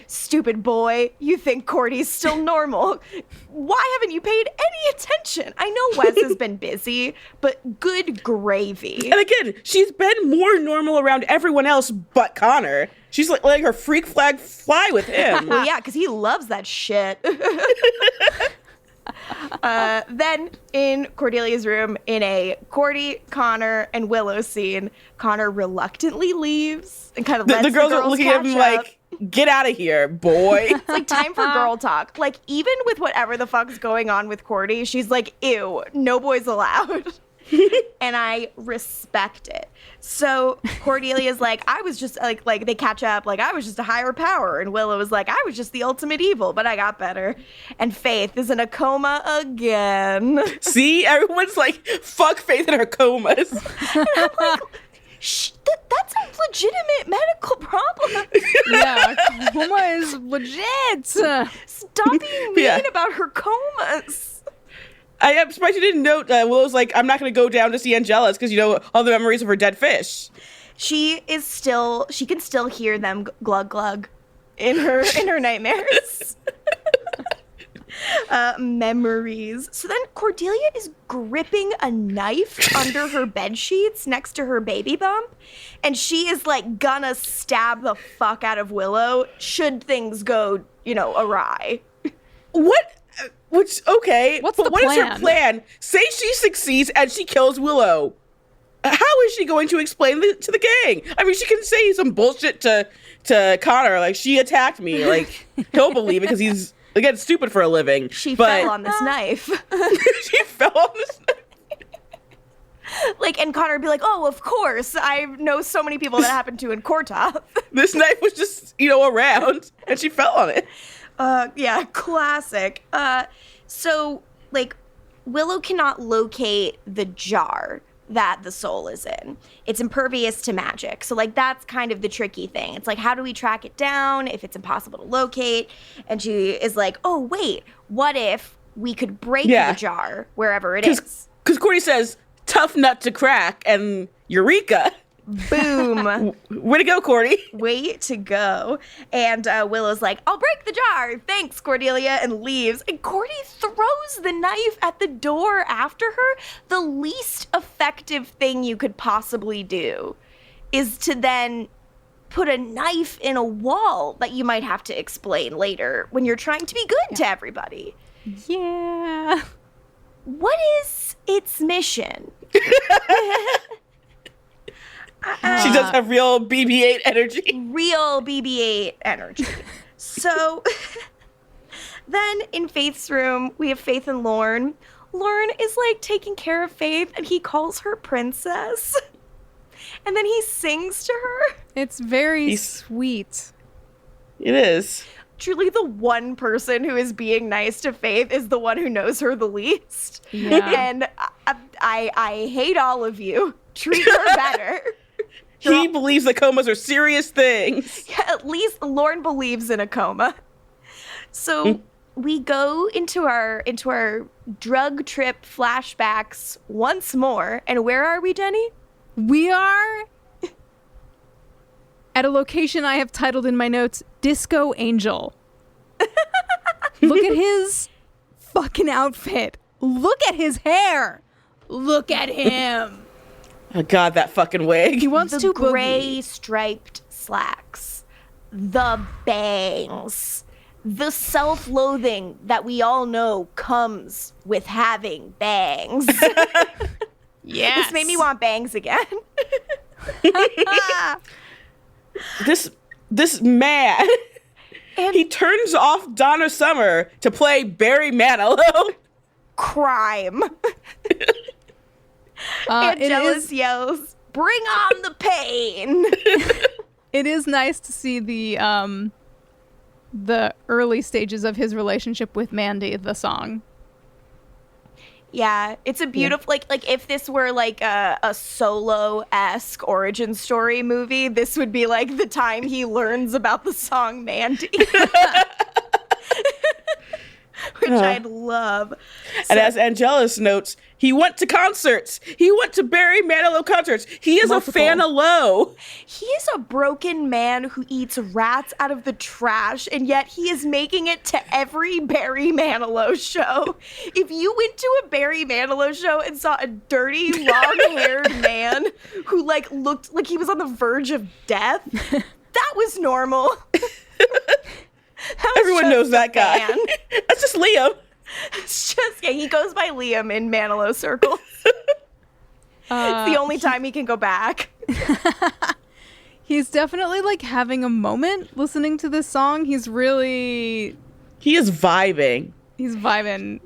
Stupid boy, you think Cordy's still normal. Why haven't you paid any attention? I know Wes has been busy, but good gravy. And again, she's been more normal around everyone else but Connor. She's letting her freak flag fly with him. Well, yeah, because he loves that shit. Then in Cordelia's room, in a Cordy, Connor, and Willow scene, Connor reluctantly leaves and kind of lets the girls are looking at him like, get out of here, boy. It's like time for girl talk. Like, even with whatever the fuck's going on with Cordy, she's like, ew, no boys allowed. And I respect it. So Cordelia's like, I was just like they catch up, like, I was just a higher power. And Willow is like, I was just the ultimate evil, but I got better. And Faith is in a coma again. See, everyone's like, fuck Faith in her comas. And I'm like, that's a legitimate medical problem. Yeah, coma is legit. Stop being mean about her comas. I am surprised you didn't note Willow's like, I'm not going to go down to see Angela's because, you know, all the memories of her dead fish. She can still hear them glug glug in her nightmares. Memories. So then Cordelia is gripping a knife under her bed sheets next to her baby bump, and she is like gonna stab the fuck out of Willow should things go, awry. What? Okay. What's but the what is plan? her plan? Say she succeeds and she kills Willow. How is she going to explain to the gang? I mean, she can say some bullshit to Connor, like, she attacked me. Like, he'll believe it because he's, again, stupid for a living. She fell on this knife. She fell on this knife. Like, and Connor would be like, oh, of course. I know so many people that happened to in Kortov. This knife was just, around, and she fell on it. Yeah, classic. So, like, Willow cannot locate the jar that the soul is in. It's impervious to magic. So, like, that's kind of the tricky thing. It's like, how do we track it down if it's impossible to locate? And she is like, oh, wait, what if we could break the jar wherever it is? Because Cordy says, tough nut to crack, and eureka. Boom. Way to go, Cordy. Way to go. And Willow's like, I'll break the jar. Thanks, Cordelia, and leaves. And Cordy throws the knife at the door after her. The least effective thing you could possibly do is to then put a knife in a wall that you might have to explain later when you're trying to be good to everybody. Yeah. what is its mission? She does have real BB-8 energy. Real BB-8 energy. So then in Faith's room, we have Faith and Lorne. Lorne is like taking care of Faith and he calls her princess. And then he sings to her. It's very sweet. It is. Truly the one person who is being nice to Faith is the one who knows her the least. Yeah. And I hate all of you. Treat her better. He believes that comas are serious things. Yeah, at least Lorne believes in a coma. So we go into our drug trip flashbacks once more. And where are we, Jenny? We are at a location I have titled in my notes, Disco Angel. Look at his fucking outfit. Look at his hair. Look at him. Oh, God, that fucking wig. He wants to gray striped slacks. The bangs. The self-loathing that we all know comes with having bangs. Yes. This made me want bangs again. This man, he turns off Donna Summer to play Barry Manilow. Crime. Angelus yells, "Bring on the pain!" It is nice to see the early stages of his relationship with Mandy, the song. Yeah, it's a beautiful, like if this were like a Solo-esque origin story movie, this would be like the time he learns about the song Mandy. Which I'd love. And as Angelus notes, he went to concerts. He went to Barry Manilow concerts. He is a fan of Low. He is a broken man who eats rats out of the trash, and yet he is making it to every Barry Manilow show. If you went to a Barry Manilow show and saw a dirty, long-haired man who like looked like he was on the verge of death, that was normal. Everyone knows that guy. That's just Liam. It's just, yeah, he goes by Liam in Manilow circles. It's the only time he can go back. He's definitely like having a moment listening to this song. He is vibing. He's vibing.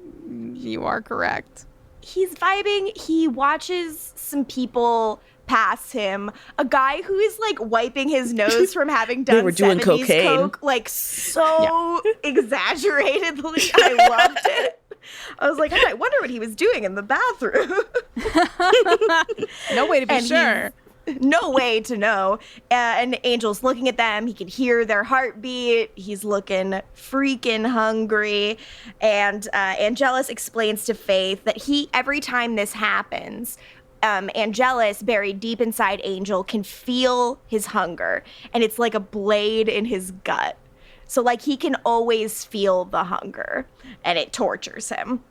You are correct. He's vibing. He watches some people pass him. A guy who is like wiping his nose from having done 70s cocaine. coke, like so exaggeratedly. I loved it. I was like, I wonder what he was doing in the bathroom. No way to be sure. No way to know. And Angel's looking at them. He can hear their heartbeat. He's looking freaking hungry. And Angelus explains to Faith that every time this happens, Angelus, buried deep inside Angel, can feel his hunger, and it's like a blade in his gut. So, like, he can always feel the hunger, and it tortures him.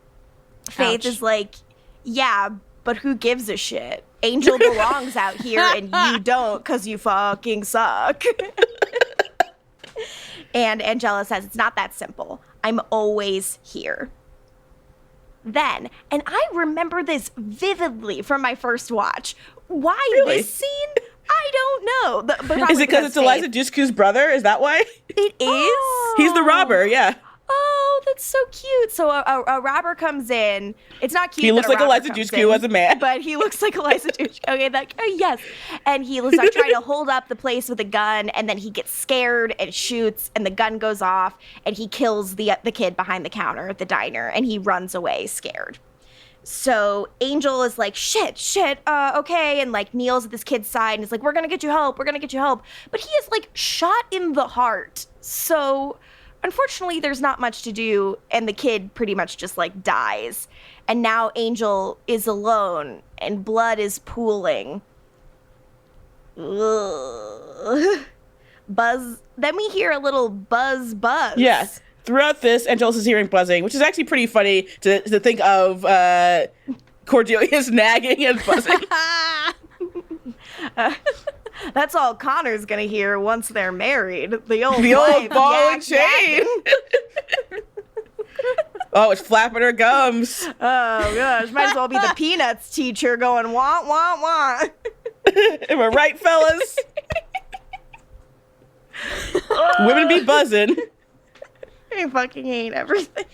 Faith is like, yeah, but who gives a shit? Angel belongs out here, and you don't, because you fucking suck. And Angelus says, it's not that simple. I'm always here. Then, and I remember this vividly from my first watch. Why this scene? I don't know. But is it because it's Eliza Dushku's brother? Is that why? It is? He's the robber, yeah. Oh, that's so cute. So a robber comes in. It's not cute. He looks like Eliza Dushku as a man. But he looks like Eliza Dushku. Okay, yes. And he was like trying to hold up the place with a gun, and then he gets scared and shoots, and the gun goes off, and he kills the kid behind the counter at the diner, and he runs away scared. So Angel is like, shit, okay, and like kneels at this kid's side and is like, we're gonna get you help. But he is like shot in the heart. So unfortunately, there's not much to do, and the kid pretty much just like dies. And now Angel is alone, and blood is pooling. Ugh. Buzz. Then we hear a little buzz. Yes. Throughout this, Angelus is hearing buzzing, which is actually pretty funny to think of Cordelia's nagging and buzzing. That's all Connor's gonna hear once they're married. The old ball and chain. Oh, it's flapping her gums. Oh gosh, might as well be the Peanuts teacher going wah wah wah. Am I right, fellas? Women be buzzing. I fucking hate everything.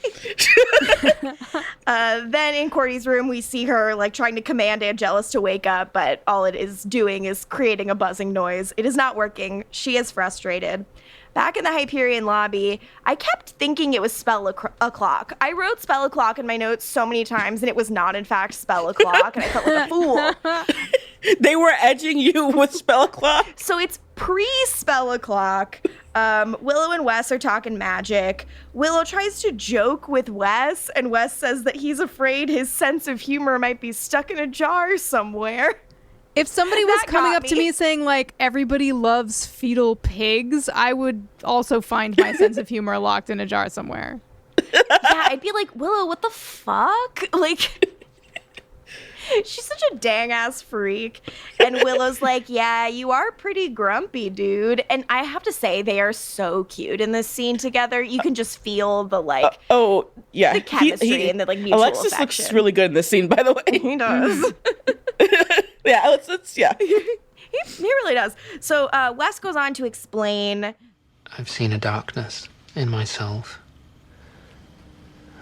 Then in Cordy's room, we see her like trying to command Angelus to wake up, but all it is doing is creating a buzzing noise. It is not working. She is frustrated. Back in the Hyperion lobby, I kept thinking it was spell o'clock. I wrote spell o'clock in my notes so many times, and it was not, in fact, spell o'clock, and I felt like a fool. They were edging you with spell o'clock? So it's pre-spell o'clock. Willow and Wes are talking magic. Willow tries to joke with Wes, and Wes says that he's afraid his sense of humor might be stuck in a jar somewhere. If somebody was coming up to me saying, like, everybody loves fetal pigs, I would also find my sense of humor locked in a jar somewhere. Yeah, I'd be like, Willow, what the fuck? Like, she's such a dang-ass freak. And Willow's like, yeah, you are pretty grumpy, dude. And I have to say, they are so cute in this scene together. You can just feel the, like, the chemistry and the, like, mutual Alexis affection. looks really good in this scene, by the way. He does. Yeah, yeah. He really does. So Wes goes on to explain. I've seen a darkness in myself.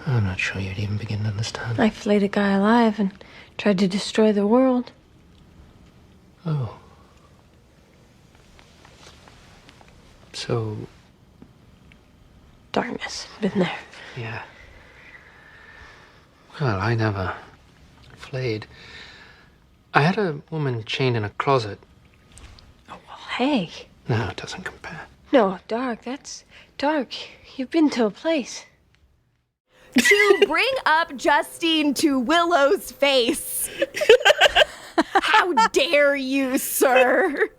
I'm not sure you'd even begin to understand. I flayed a guy alive and tried to destroy the world. Oh. So... Darkness. Been there. Yeah. Well, I never flayed. I had a woman chained in a closet. Oh, well, hey. No, it doesn't compare. No, dark. That's dark. You've been to a place. To bring up Justine to Willow's face. How dare you, sir?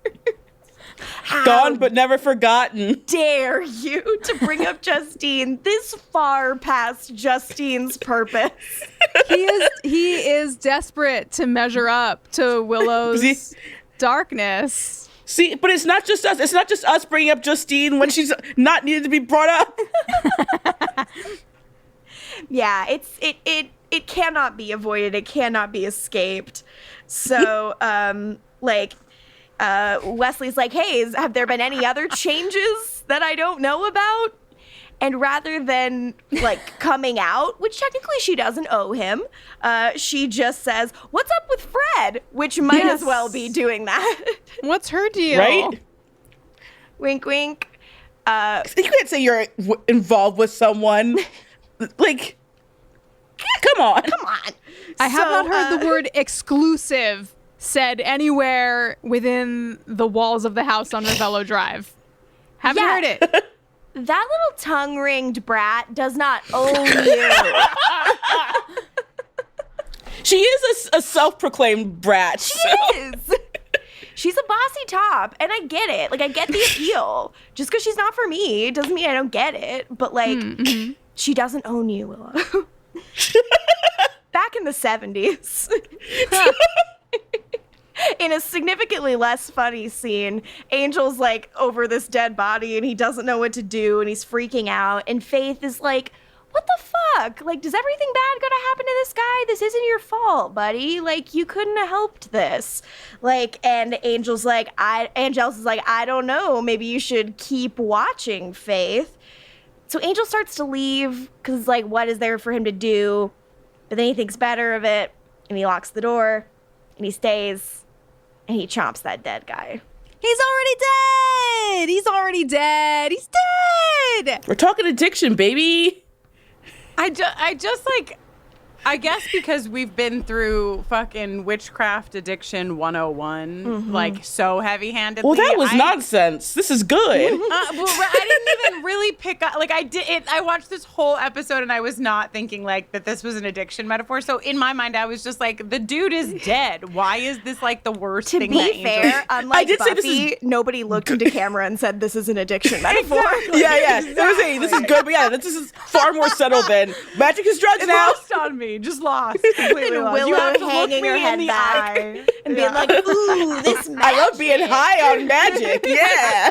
Gone but never forgotten. Dare you to bring up Justine this far past Justine's purpose? He is desperate to measure up to Willow's darkness. See, but it's not just us. It's not just us bringing up Justine when she's not needed to be brought up. Yeah, it cannot be avoided. It cannot be escaped. So, Wesley's like, hey, have there been any other changes that I don't know about? And rather than, like, coming out, which technically she doesn't owe him, she just says, what's up with Fred? Which might as well be doing that. What's her deal? Right? Wink, wink. You can't say you're involved with someone. Like, come on. Come on. I have not heard the word exclusive said anywhere within the walls of the house on Ravello Drive. Haven't heard it. That little tongue-ringed brat does not own you. She is a self-proclaimed brat. She is. She's a bossy top, and I get it. Like, I get the appeal. Just because she's not for me doesn't mean I don't get it. But, like, she doesn't own you, Willow. Back in the 70s. In a significantly less funny scene, Angel's like over this dead body and he doesn't know what to do and he's freaking out. And Faith is like, what the fuck? Like, does everything bad gonna happen to this guy? This isn't your fault, buddy. Like, you couldn't have helped this. Like, and Angel's is like, I don't know. Maybe you should keep watching, Faith. So Angel starts to leave because, like, what is there for him to do? But then he thinks better of it and he locks the door and he stays. And he chomps that dead guy. He's already dead! He's already dead! He's dead! We're talking addiction, baby. I just like, I guess because we've been through fucking witchcraft addiction 101, like so heavy-handedly. Well, that was nonsense. This is good. I didn't even really pick up. Like, I watched this whole episode and I was not thinking like that this was an addiction metaphor. So in my mind, I was just like, the dude is dead. Why is this like the worst thing? To be fair, unlike I did Buffy, say this is nobody looked into camera and said this is an addiction metaphor. Exactly. Yeah. I was saying, this is good, but yeah, this is far more subtle than magic is drugs now. Lost on me. Just lost. Completely And lost. You Willow have to look hanging me her in head the back eye. and being like, ooh, this magic. I love being high on magic. Yeah.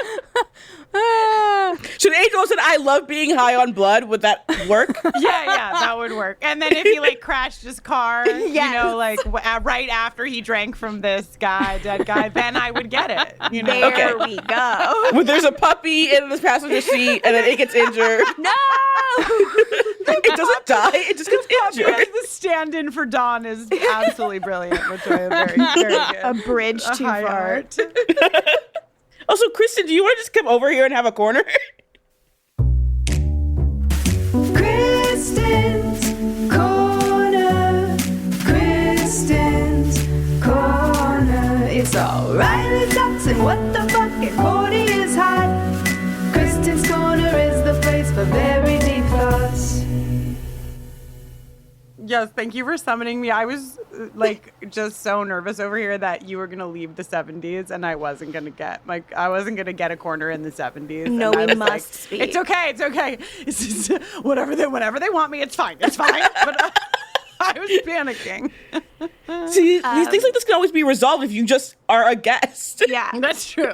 Should Angel have said, I love being high on blood? Would that work? Yeah, that would work. And then if he like crashed his car, you know, like right after he drank from this dead guy, then I would get it. You know? There we go. When there's a puppy in the passenger seat and then it gets injured. No! It doesn't die. It just gets injured. The stand-in for Dawn is absolutely brilliant. LaToya, very, very good. A bridge too far. Art. Also, Kristen, do you want to just come over here and have a corner? Kristen's Corner. Kristen's Corner. It's all Riley sucks and what the fuck and Cordy is hot. Kristen's Corner is the place for very deep thoughts. Yes, thank you for summoning me. I was like just so nervous over here that you were gonna leave the 70s and I wasn't gonna get a corner in the 70s. No, we must speak. It's okay. It's just, whenever they want me, it's fine. But I was panicking. See, these things like this can always be resolved if you just are a guest. Yeah, that's true.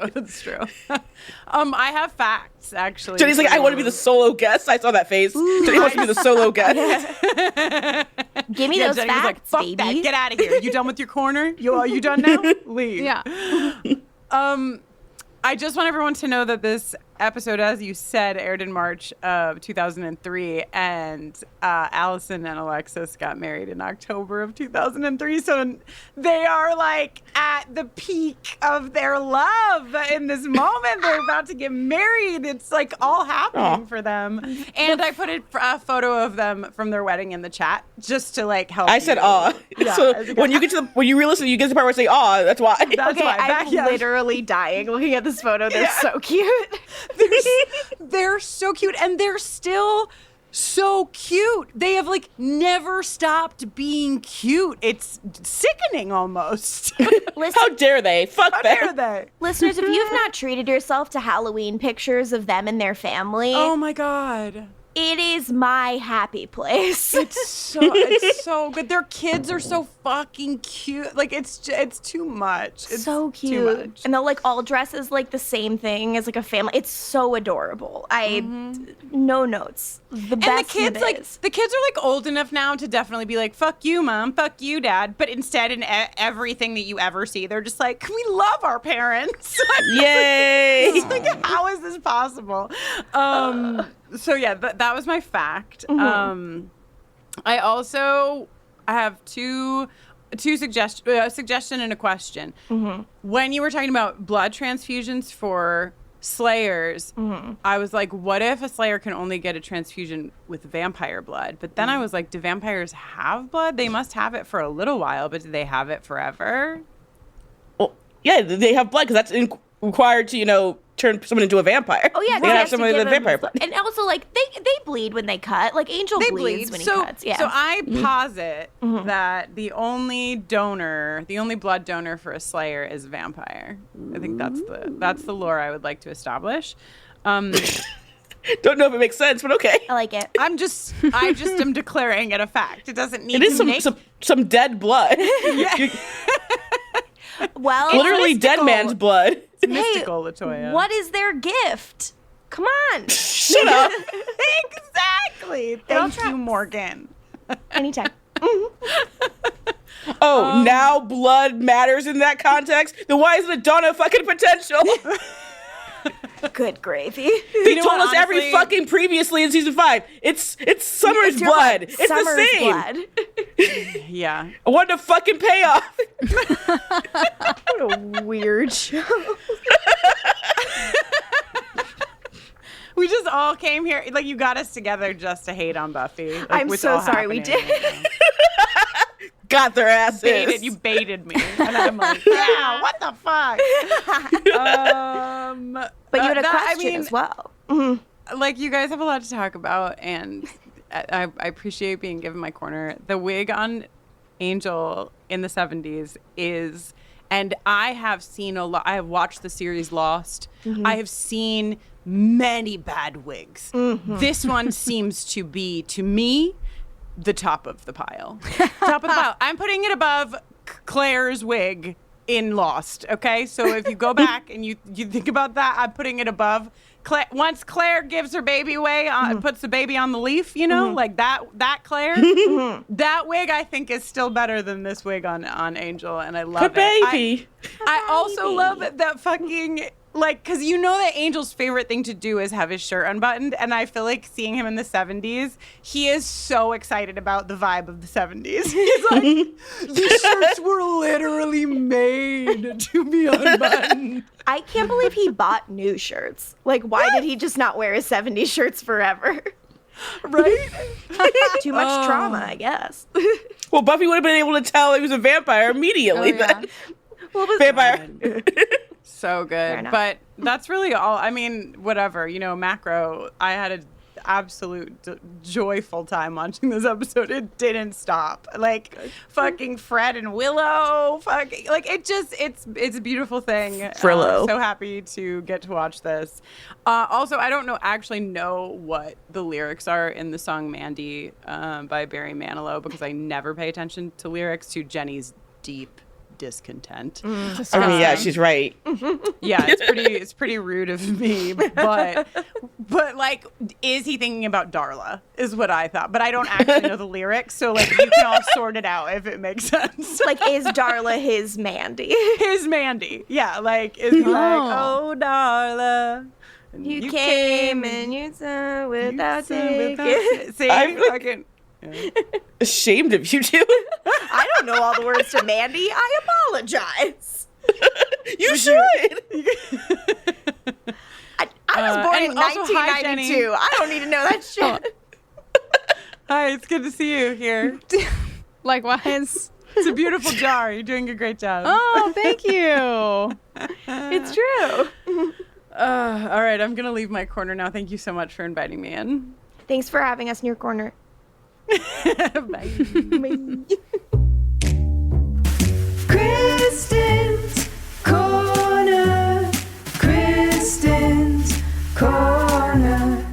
I have facts actually. Jenny's like, I want to be the solo guest. I saw that face. Jenny wants to be the solo guest. Give me those Jenny facts, was like, fuck baby. that. Get out of here. You done with your corner? You done now? Leave. Yeah. I just want everyone to know that this episode, as you said, aired in March of 2003, and Allison and Alexis got married in October of 2003. So they are like at the peak of their love in this moment. They're about to get married. It's like all happening for them. And I put a photo of them from their wedding in the chat just to like help. I said, "Aw." Yeah, so when you re-listen, you get to the part where I say, "Aw." That's why. Okay, I'm literally dying looking at this photo. They're so cute. They're so cute, and they're still so cute. They have like never stopped being cute. It's sickening almost. How dare they? Fuck How them. dare they? Listeners, if you've not treated yourself to Halloween pictures of them and their family, Oh my god. it is my happy place. It's so good. Their kids are so fucking cute. Like it's too much. It's so too cute. much. And they'll like all dress as like the same thing as like a family. It's so adorable. No notes. The best. And the kids are like old enough now to definitely be like, fuck you, mom, fuck you, dad. But instead, in everything that you ever see, they're just like, we love our parents. Yay! Like, how is this possible? So yeah, that was my fact. I have two suggestion and a question. When you were talking about blood transfusions for slayers, I was like, what if a slayer can only get a transfusion with vampire blood? But then I was like, do vampires have blood? They must have it for a little while, but do they have it forever? Well, yeah, they have blood because that's required to, turn someone into a vampire. Oh yeah, they have someone with vampire blood. And also like they bleed when they cut. Like Angel bleeds when he cuts. Yeah. So I posit that the only blood donor for a slayer is a vampire. I think that's the lore I would like to establish. Don't know if it makes sense, but okay. I like it. I just am declaring it a fact. It doesn't need. It is some dead blood. Well, literally dead man's blood. It's mystical, LaToya. What is their gift? Come on. Shut up. Exactly. Thank you, Morgan. Anytime. Now blood matters in that context? Then why isn't it Donna fucking potential? Good gravy. They told us every fucking previously in season 5. It's Summer's blood. It's Summer's the same. blood. Yeah. I wanted a fucking payoff. What a weird show. We just all came here, like you got us together just to hate on Buffy. Like, I'm so sorry we did. Got their asses. You baited me. And I'm like, yeah, what the fuck? But you had a question as well. Like, you guys have a lot to talk about, and I appreciate being given my corner. The wig on Angel in the 70s is, and I have seen a lot. I have watched the series Lost. I have seen many bad wigs. This one seems to be, to me, the top of the pile. I'm putting it above Claire's wig in Lost. Okay, so if you go back and you think about that, I'm putting it above. Once Claire gives her baby away, puts the baby on the leaf, like that Claire, that wig I think is still better than this wig on Angel, and I love it. Baby. I also love that fucking. Like, because that Angel's favorite thing to do is have his shirt unbuttoned. And I feel like seeing him in the 70s, he is so excited about the vibe of the 70s. He's like, these shirts were literally made to be unbuttoned. I can't believe he bought new shirts. Like, why did he just not wear his 70s shirts forever? Right? Too much trauma, I guess. Well, Buffy would have been able to tell he was a vampire immediately. Vampire. So good. But that's really all. I mean, whatever. Macro, I had an absolute joyful time watching this episode. It didn't stop. Like, fucking Fred and Willow. Fucking, like, it's a beautiful thing. Frillo. So happy to get to watch this. Also, I don't actually know what the lyrics are in the song Mandy by Barry Manilow, because I never pay attention to lyrics, to Jenny's deep discontent. I mean, yeah, she's right. Yeah, it's pretty rude of me, but like, is he thinking about Darla is what I thought, but I don't actually know the lyrics, so like, you can all sort it out if it makes sense. Like, is Darla his Mandy? His Mandy. Yeah, like, is he like, oh Darla, you came and you said without taking. See, I'm fucking ashamed of you two. I don't know all the words to Mandy. I apologize. You should. I was born in also, 1992. I don't need to know that shit. Hi, it's good to see you here. Likewise. It's a beautiful jar. You're doing a great job. Oh, thank you. It's true. All right, I'm going to leave my corner now. Thank you so much for inviting me in. Thanks for having us in your corner. Bye. Kristen's Corner. Kristen's Corner.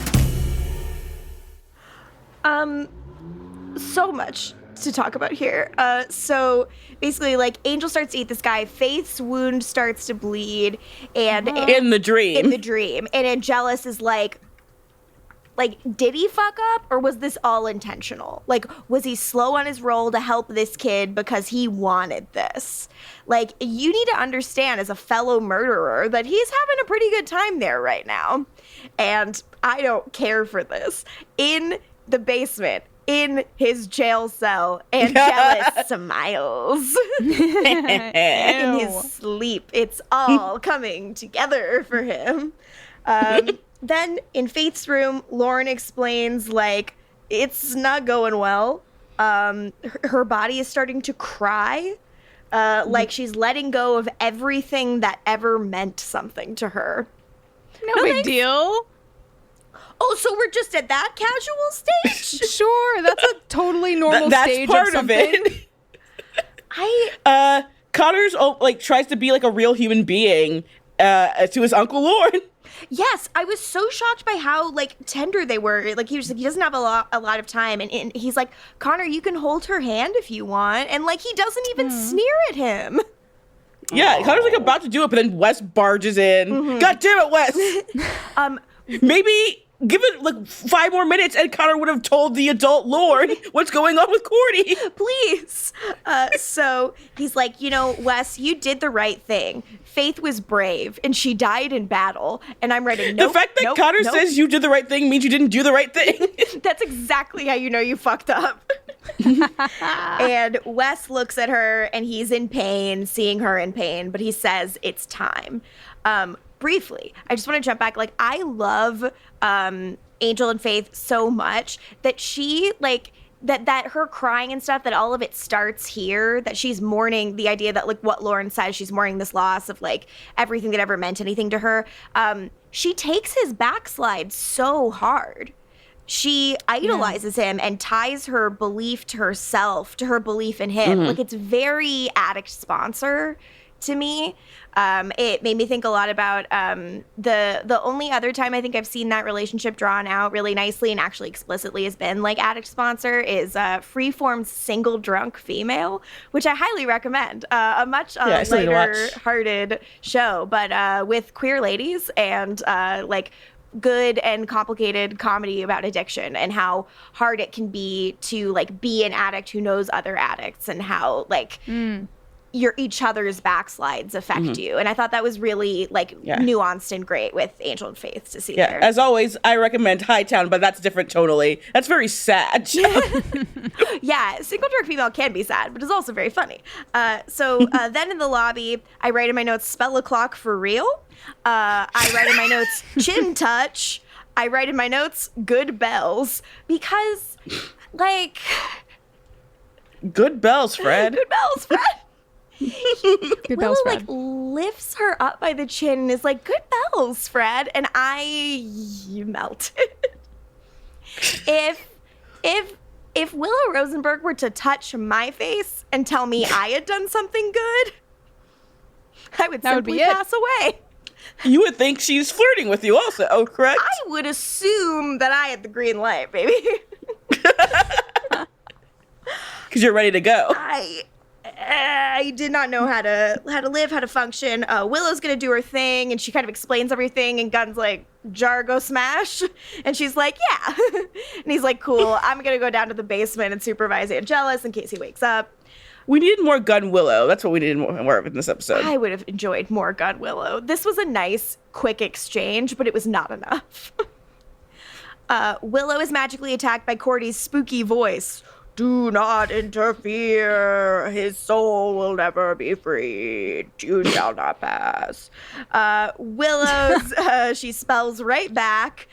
So much to talk about here. So basically, like, Angel starts to eat this guy. Faith's wound starts to bleed, and in the dream, and Angelus is like, did he fuck up, or was this all intentional? Like, was he slow on his roll to help this kid because he wanted this? Like, you need to understand as a fellow murderer that he's having a pretty good time there right now. And I don't care for this. In the basement, in his jail cell, Angelus smiles. In his sleep, it's all coming together for him. Then in Faith's room, Lauren explains, like, it's not going well. Her body is starting to cry. Like she's letting go of everything that ever meant something to her. No big deal. Oh, so we're just at that casual stage? Sure, that's a totally normal stage part of something. it. Connor's tries to be like a real human being to his Uncle Lauren. Yes, I was so shocked by how tender they were. Like he doesn't have a lot of time, and he's like, Connor, you can hold her hand if you want, and he doesn't even sneer at him. Yeah, Connor's about to do it, but then Wes barges in. Mm-hmm. God damn it, Wes! Maybe give it 5 more minutes, and Connor would have told the adult Lauren what's going on with Cordy. Please. So he's like, Wes, you did the right thing. Faith was brave, and she died in battle, and I'm ready. The fact that Connor says you did the right thing means you didn't do the right thing. That's exactly how you know you fucked up. And Wes looks at her, and he's in pain, seeing her in pain, but he says it's time. Briefly, I just want to jump back. I love Angel and Faith so much that she, that her crying and stuff, that all of it starts here, that she's mourning the idea that, what Lauren says, she's mourning this loss of, everything that ever meant anything to her. She takes his backslide so hard. She idolizes him and ties her belief to herself, to her belief in him. Mm-hmm. It's very addict sponsor to me. It made me think a lot about the only other time I think I've seen that relationship drawn out really nicely and actually explicitly has been like addict sponsor is Freeform's Single Drunk Female, which I highly recommend. A much lighter-hearted show, but with queer ladies and like good and complicated comedy about addiction and how hard it can be to like be an addict who knows other addicts and how like your each other's backslides affect you. And I thought that was really like nuanced and great with Angel and Faith to see there. As always, I recommend Hightown, but that's different tonally. That's very sad. Yeah, Single Drunk Female can be sad, but it's also very funny. So then in the lobby, I write in my notes, spell o'clock for real. I write in my notes, chin touch. I write in my notes, good bells. Because, like... Good bells, Fred. Good bells, Fred. Good bells, Willow, Fred. like, lifts her up by the chin and is like, good bells, Fred. And you melted. If Willow Rosenberg were to touch my face and tell me I had done something good, I would simply pass away. You would think she's flirting with you also, correct? I would assume that I had the green light, baby. Because you're ready to go. I did not know how to live, how to function. Willow's gonna do her thing, and she kind of explains everything, and Gunn's like, jar go smash? And she's like, yeah. And he's like, cool, I'm gonna go down to the basement and supervise Angelus in case he wakes up. We needed more Gunn Willow. That's what we needed more of in this episode. I would have enjoyed more Gunn Willow. This was a nice, quick exchange, but it was not enough. Willow is magically attacked by Cordy's spooky voice. Do not interfere. His soul will never be freed. You shall not pass. Willow's, she spells right back.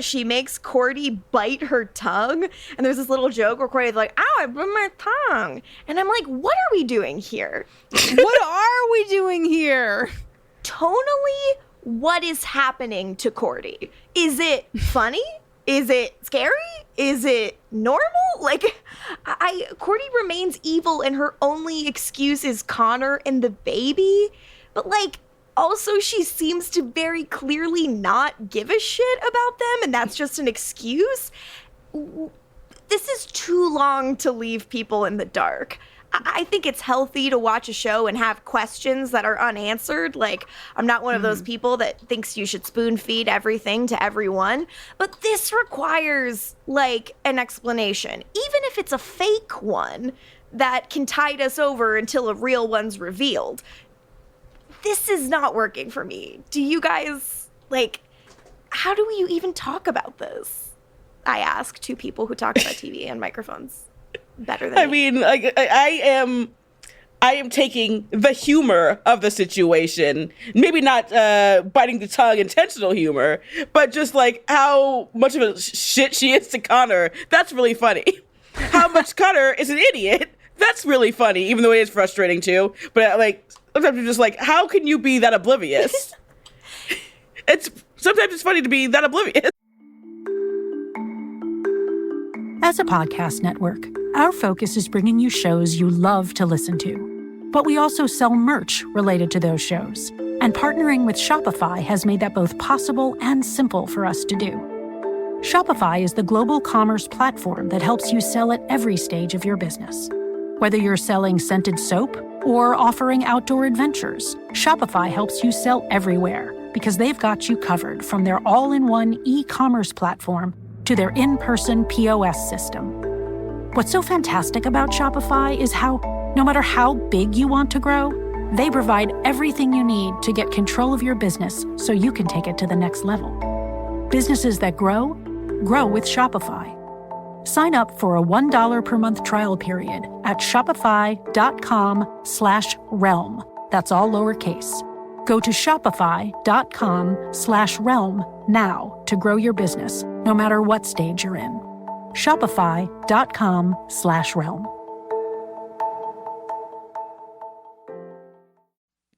She makes Cordy bite her tongue. And there's this little joke where Cordy's like, ow, I bit my tongue. And I'm like, what are we doing here? What are we doing here? Tonally, what is happening to Cordy? Is it funny? Is it scary? Is it normal? Like, Cordy remains evil and her only excuse is Connor and the baby. But, like, also she seems to very clearly not give a shit about them and that's just an excuse. This is too long to leave people in the dark. I think it's healthy to watch a show and have questions that are unanswered. Like, I'm not one of those people that thinks you should spoon feed everything to everyone. But this requires, like, an explanation. Even if it's a fake one that can tide us over until a real one's revealed. This is not working for me. Do you guys, like, how do you even talk about this? I ask two people who talk about TV and microphones. Better than me. Mean, like, I am taking the humor of the situation, maybe not biting the tongue, intentional humor, but just like how much of a shit she is to Connor. That's really funny. How much Connor is an idiot. That's really funny, even though it is frustrating too. But like sometimes you're just like, how can you be that oblivious? Sometimes it's funny to be that oblivious. As a podcast network, our focus is bringing you shows you love to listen to. But we also sell merch related to those shows. And partnering with Shopify has made that both possible and simple for us to do. Shopify is the global commerce platform that helps you sell at every stage of your business. Whether you're selling scented soap or offering outdoor adventures, Shopify helps you sell everywhere because they've got you covered from their all-in-one e-commerce platform to their in-person POS system. What's so fantastic about Shopify is how, no matter how big you want to grow, they provide everything you need to get control of your business so you can take it to the next level. Businesses that grow, grow with Shopify. Sign up for a $1 per month trial period at shopify.com/realm. That's all lowercase. Go to shopify.com/realm now to grow your business, no matter what stage you're in. Shopify.com/realm.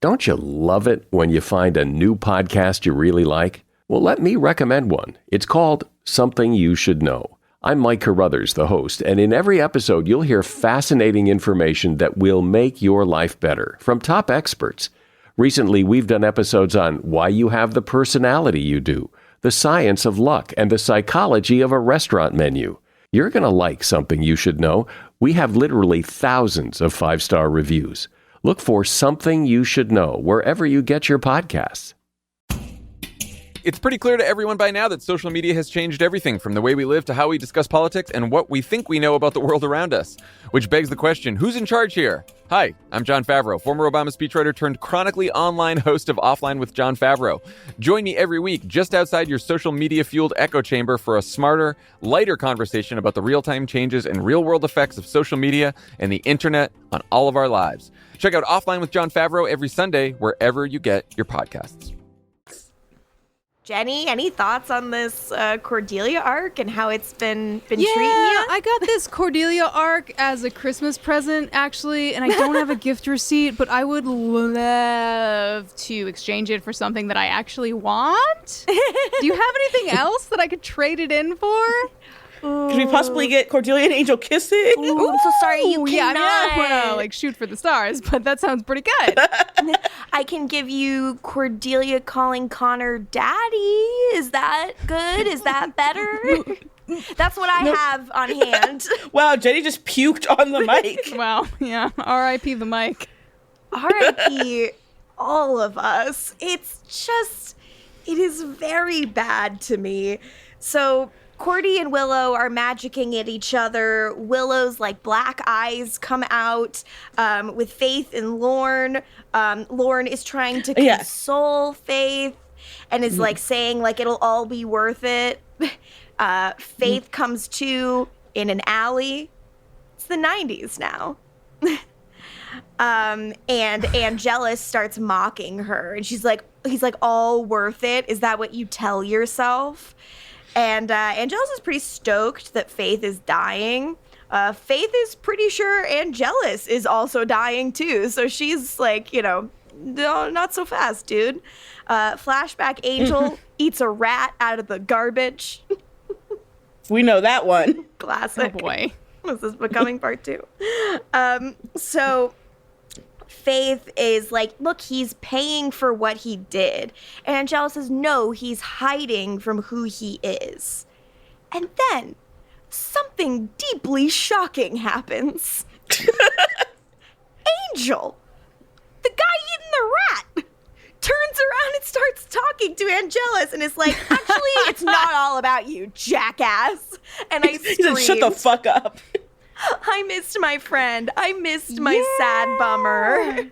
Don't you love it when you find a new podcast you really like? Well, let me recommend one. It's called Something You Should Know. I'm Mike Carruthers, the host, and in every episode you'll hear fascinating information that will make your life better from top experts. Recently, we've done episodes on why you have the personality you do, the science of luck, and the psychology of a restaurant menu. You're going to like Something You Should Know. We have literally thousands of 5-star reviews. Look for Something You Should Know wherever you get your podcasts. It's pretty clear to everyone by now that social media has changed everything from the way we live to how we discuss politics and what we think we know about the world around us. Which begs the question, who's in charge here? Hi, I'm Jon Favreau, former Obama speechwriter turned chronically online host of Offline with Jon Favreau. Join me every week just outside your social media-fueled echo chamber for a smarter, lighter conversation about the real-time changes and real-world effects of social media and the internet on all of our lives. Check out Offline with Jon Favreau every Sunday wherever you get your podcasts. Jenny, any thoughts on this Cordelia arc and how it's been treating you? I got this Cordelia arc as a Christmas present, actually, and I don't have a gift receipt, but I would love to exchange it for something that I actually want. Do you have anything else that I could trade it in for? Could we possibly get Cordelia and Angel kissing? Ooh, I'm so sorry, you cannot. Yeah, I don't want to shoot for the stars, but that sounds pretty good. I can give you Cordelia calling Connor daddy. Is that good? Is that better? That's what I have on hand. Wow, Jenny just puked on the mic. Wow, yeah. R.I.P. the mic. R.I.P. all of us. It is very bad to me. So Cordy and Willow are magicking at each other. Willow's black eyes come out with Faith and Lorne. Lorne is trying to console Faith and is saying it'll all be worth it. Faith comes to in an alley. It's the 90s now. And Angelus starts mocking her, and he's like, all worth it? Is that what you tell yourself? And Angelus is pretty stoked that Faith is dying. Faith is pretty sure Angelus is also dying too. So she's no, not so fast, dude. Flashback, Angel eats a rat out of the garbage. We know that one. Classic. Oh boy. This is becoming part 2. So Faith is look, he's paying for what he did. And Angela says, no, he's hiding from who he is. And then something deeply shocking happens. Angel, the guy eating the rat, turns around and starts talking to Angelus and is like, actually, it's not all about you, jackass. And I screamed. He said, shut the fuck up. I missed my friend. I missed my sad bummer.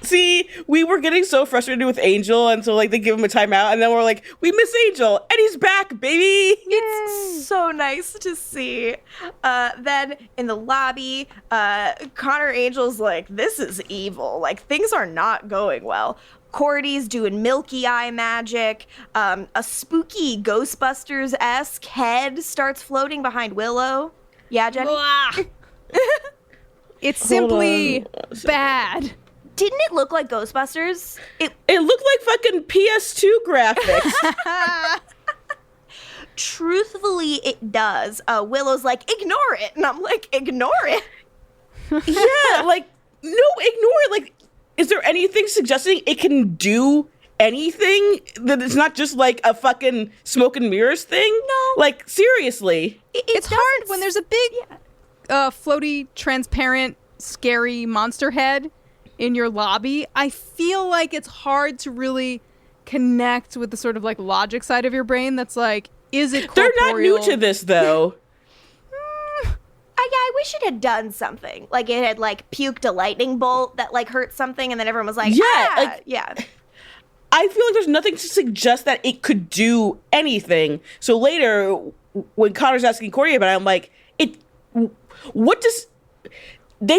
See, we were getting so frustrated with Angel, and so they give him a timeout, and then we're like, we miss Angel, and he's back, baby. It's so nice to see. Then in the lobby, Connor Angel's like, this is evil. Things are not going well. Cordy's doing milky eye magic. A spooky Ghostbusters-esque head starts floating behind Willow. Yeah, Jenny? It's simply bad. Didn't it look like Ghostbusters? It looked like fucking PS2 graphics. Truthfully, it does. Willow's like, ignore it. And I'm like, ignore it? Yeah, no, ignore it. Is there anything suggesting it can do anything? That it's not just a fucking smoke and mirrors thing? No. Seriously. It's hard when there's a big, floaty, transparent, scary monster head in your lobby. I feel like it's hard to really connect with the sort of logic side of your brain that's is it corporeal? They're not new to this, though. I wish it had done something. It had puked a lightning bolt that hurt something, and then everyone was like, yeah. I feel like there's nothing to suggest that it could do anything. So later, when Connor's asking Corey about it, I'm like, they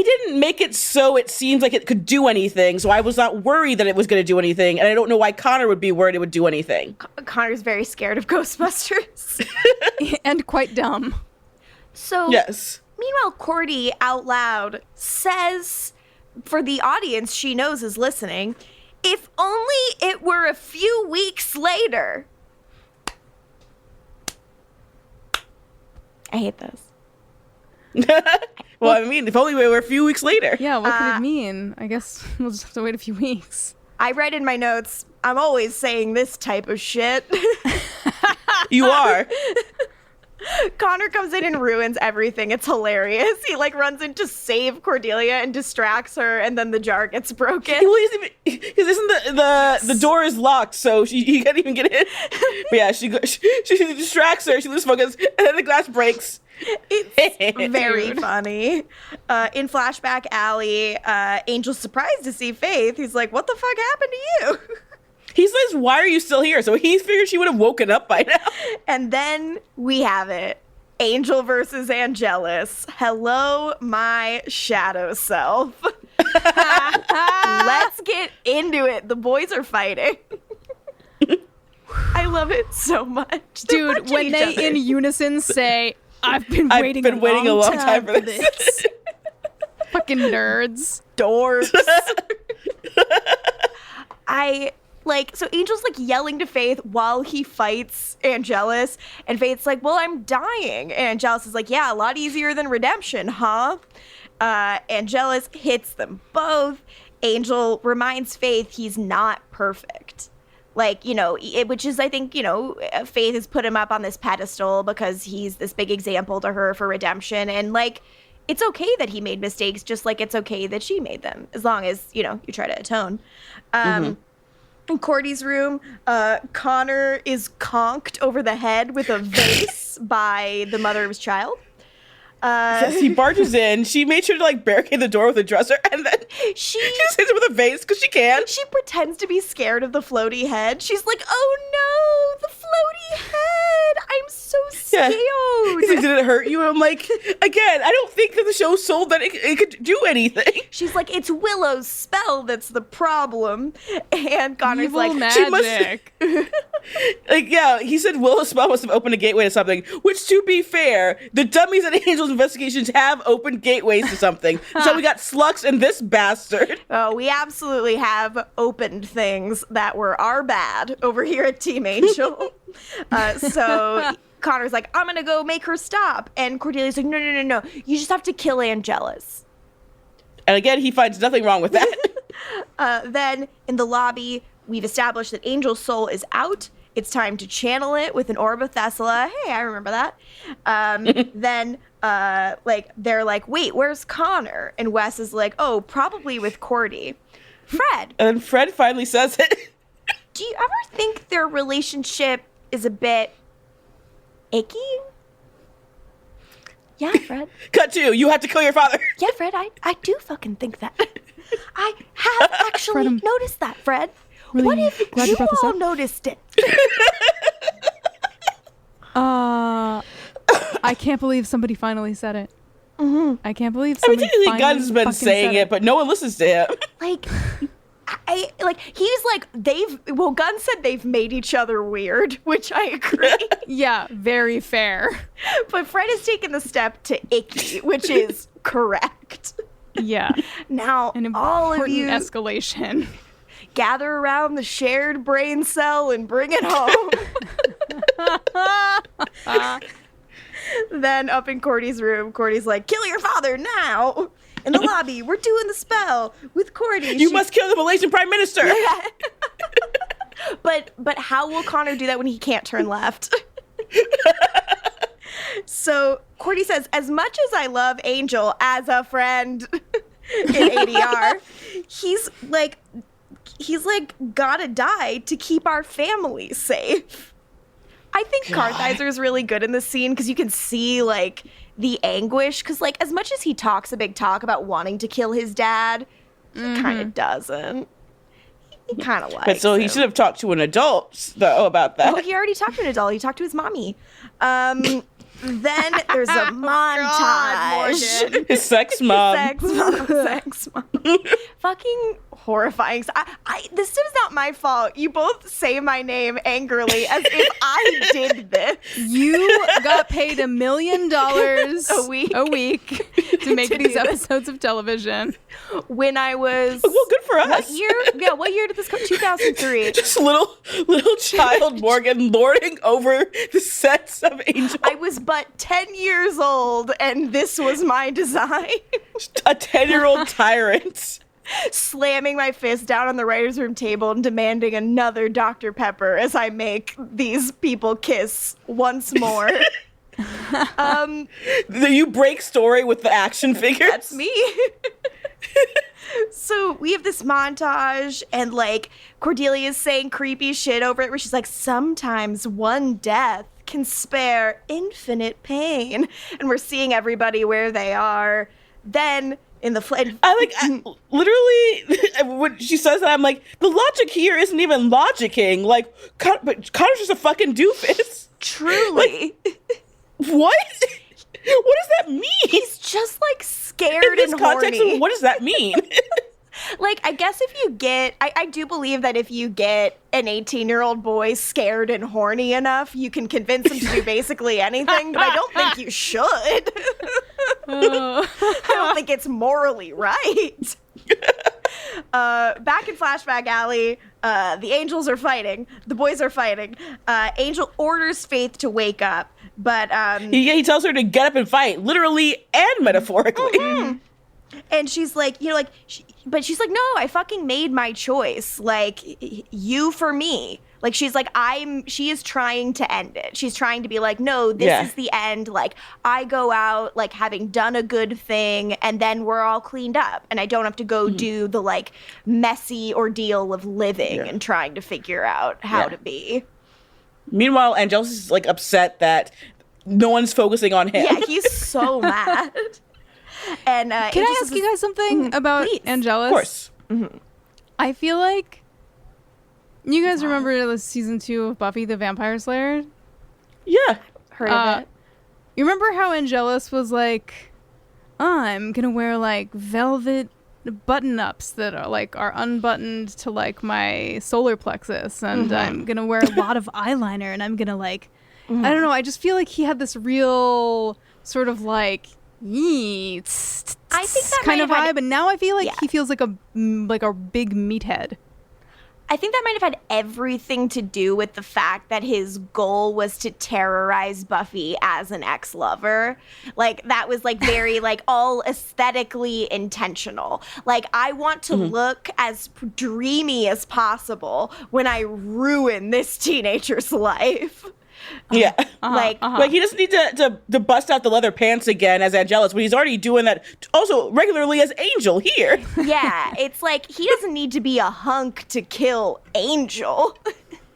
didn't make it so it seems like it could do anything, so I was not worried that it was going to do anything, and I don't know why Connor would be worried it would do anything. Connor's very scared of Ghostbusters. And quite dumb. So, yes. Meanwhile, Cordy out loud says, for the audience she knows is listening, if only it were a few weeks later. I hate this. Well, I mean, if only we were a few weeks later. Yeah, what could it mean? I guess we'll just have to wait a few weeks. I read in my notes, I'm always saying this type of shit. You are. Connor comes in and ruins everything. It's hilarious. He like runs in to save Cordelia and distracts her, and then the jar gets broken. Because isn't the door is locked, so he can't even get in. But yeah, she distracts her. She loses focus, and then the glass breaks. It's very funny. In Flashback Alley, Angel's surprised to see Faith. He's like, "What the fuck happened to you?" He says, "Why are you still here?" So he figured she would have woken up by now. And then we have it. Angel versus Angelus. Hello, my shadow self. Let's get into it. The boys are fighting. I love it so much. Dude, when they in unison say, I've been waiting a long time for this. Fucking nerds. Dorks. So Angel's like yelling to Faith while he fights Angelus, and Faith's like, well, I'm dying. And Angelus is like, yeah, a lot easier than redemption, huh? Angelus hits them both. Angel reminds Faith he's not perfect. Which is, I think, Faith has put him up on this pedestal because he's this big example to her for redemption. And, it's okay that he made mistakes, just like it's okay that she made them, as long as, you try to atone. In Cordy's room, Connor is conked over the head with a vase by the mother of his child. Yes, he barges in. She made sure to barricade the door with a dresser, and then she just hits it with a vase because she can. She pretends to be scared of the floaty head. She's like, "Oh no, the floaty head! I'm so scared." He's like, "Did it hurt you?" And I'm like, again, I don't think that the show sold that it could do anything. She's like, "It's Willow's spell that's the problem," and Connor's Evil like, magic. He said Willow's spell must have opened a gateway to something. Which, to be fair, the dummies at Angel's investigations have opened gateways to something. So we got Slux and this bastard. Oh, we absolutely have opened things that were our bad over here at Team Angel. So Connor's like, I'm gonna go make her stop. And Cordelia's like, no. You just have to kill Angelus. And again, he finds nothing wrong with that. Then in the lobby, we've established that Angel's soul is out. It's time to channel it with an orb of Thessala. Hey, I remember that. Then, they're like, wait, where's Connor? And Wes is like, oh, probably with Cordy. Fred. And then Fred finally says it. Do you ever think their relationship is a bit icky? Yeah, Fred. Cut to you have to kill your father. Yeah, Fred, I do fucking think that. I have actually noticed that, Fred. Really what if you all noticed it? I can't believe somebody finally said it. Mm-hmm. I can't believe somebody finally Gunn's been saying it, but no one listens to him. Gunn said they've made each other weird, which I agree. Yeah, very fair. But Fred has taken the step to icky, which is correct. Yeah. Now, all of you escalation. Gather around the shared brain cell and bring it home. Then up in Cordy's room, Cordy's like, kill your father now. In the lobby, we're doing the spell with Cordy. You must kill the Malaysian Prime Minister. But how will Connor do that when he can't turn left? So Cordy says, as much as I love Angel as a friend in ADR, he's gotta die to keep our family safe. I think Kartheiser is really good in this scene because you can see the anguish, because as much as he talks a big talk about wanting to kill his dad, he kind of doesn't. He kind of likes But so he should have talked to an adult though about that. Oh, he already talked to an adult. He talked to his mommy. Then there's a montage. His sex mom. Sex mom. Fucking horrifying. This is not my fault. You both say my name angrily as if I did this. You got paid $1 million a week to make these episodes of television. When I was... Well, good for us. What year? Yeah, what year did this come? 2003. Just little child Morgan lording over the sets of Angel. I was but 10 years old, and this was my design. A 10-year-old tyrant. Slamming my fist down on the writer's room table and demanding another Dr. Pepper as I make these people kiss once more. You break story with the action figures? That's me. So we have this montage, and like Cordelia's saying creepy shit over it where she's like, sometimes one death can spare infinite pain. And we're seeing everybody where they are. Then in the literally when she says that, I'm like, the logic here isn't even logicking. Like, but Connor's just a fucking doofus. Truly. What? What does that mean? He's just like scared in this and context horny. of what does that mean? Like, I guess if you get, I do believe that if you get an 18-year-old boy scared and horny enough, you can convince him to do basically anything, but I don't think you should. I don't think it's morally right. Back in Flashback Alley, the angels are fighting. The boys are fighting. Angel orders Faith to wake up, but... he tells her to get up and fight, literally and metaphorically. Mm-hmm. And she's like, but she's like, no, I fucking made my choice. Like, you for me. Like, she's like, she is trying to end it. She's trying to be like, no, this is the end. Like, I go out, like, having done a good thing, and then we're all cleaned up. And I don't have to go do the, like, messy ordeal of living and trying to figure out how to be. Meanwhile, Angelus is, like, upset that no one's focusing on him. Yeah, he's so mad. And can I ask you guys something about Angelus? Of course. Mm-hmm. I feel like you guys remember the season 2 of Buffy the Vampire Slayer? Yeah, heard of it. You remember how Angelus was like, I'm gonna wear like velvet button-ups that are unbuttoned to like my solar plexus, and I'm gonna wear a lot of eyeliner, and I'm gonna like, I don't know. I just feel like he had this real sort of like. I think that kind of vibe, and now I feel like he feels like a big meathead. I think that might have had everything to do with the fact that his goal was to terrorize Buffy as an ex-lover. Like, that was like very like all aesthetically intentional. Like, I want to look as dreamy as possible when I ruin this teenager's life. Yeah. Like he doesn't need to bust out the leather pants again as Angelus, but he's already doing that also regularly as Angel here. Yeah, it's like he doesn't need to be a hunk to kill Angel.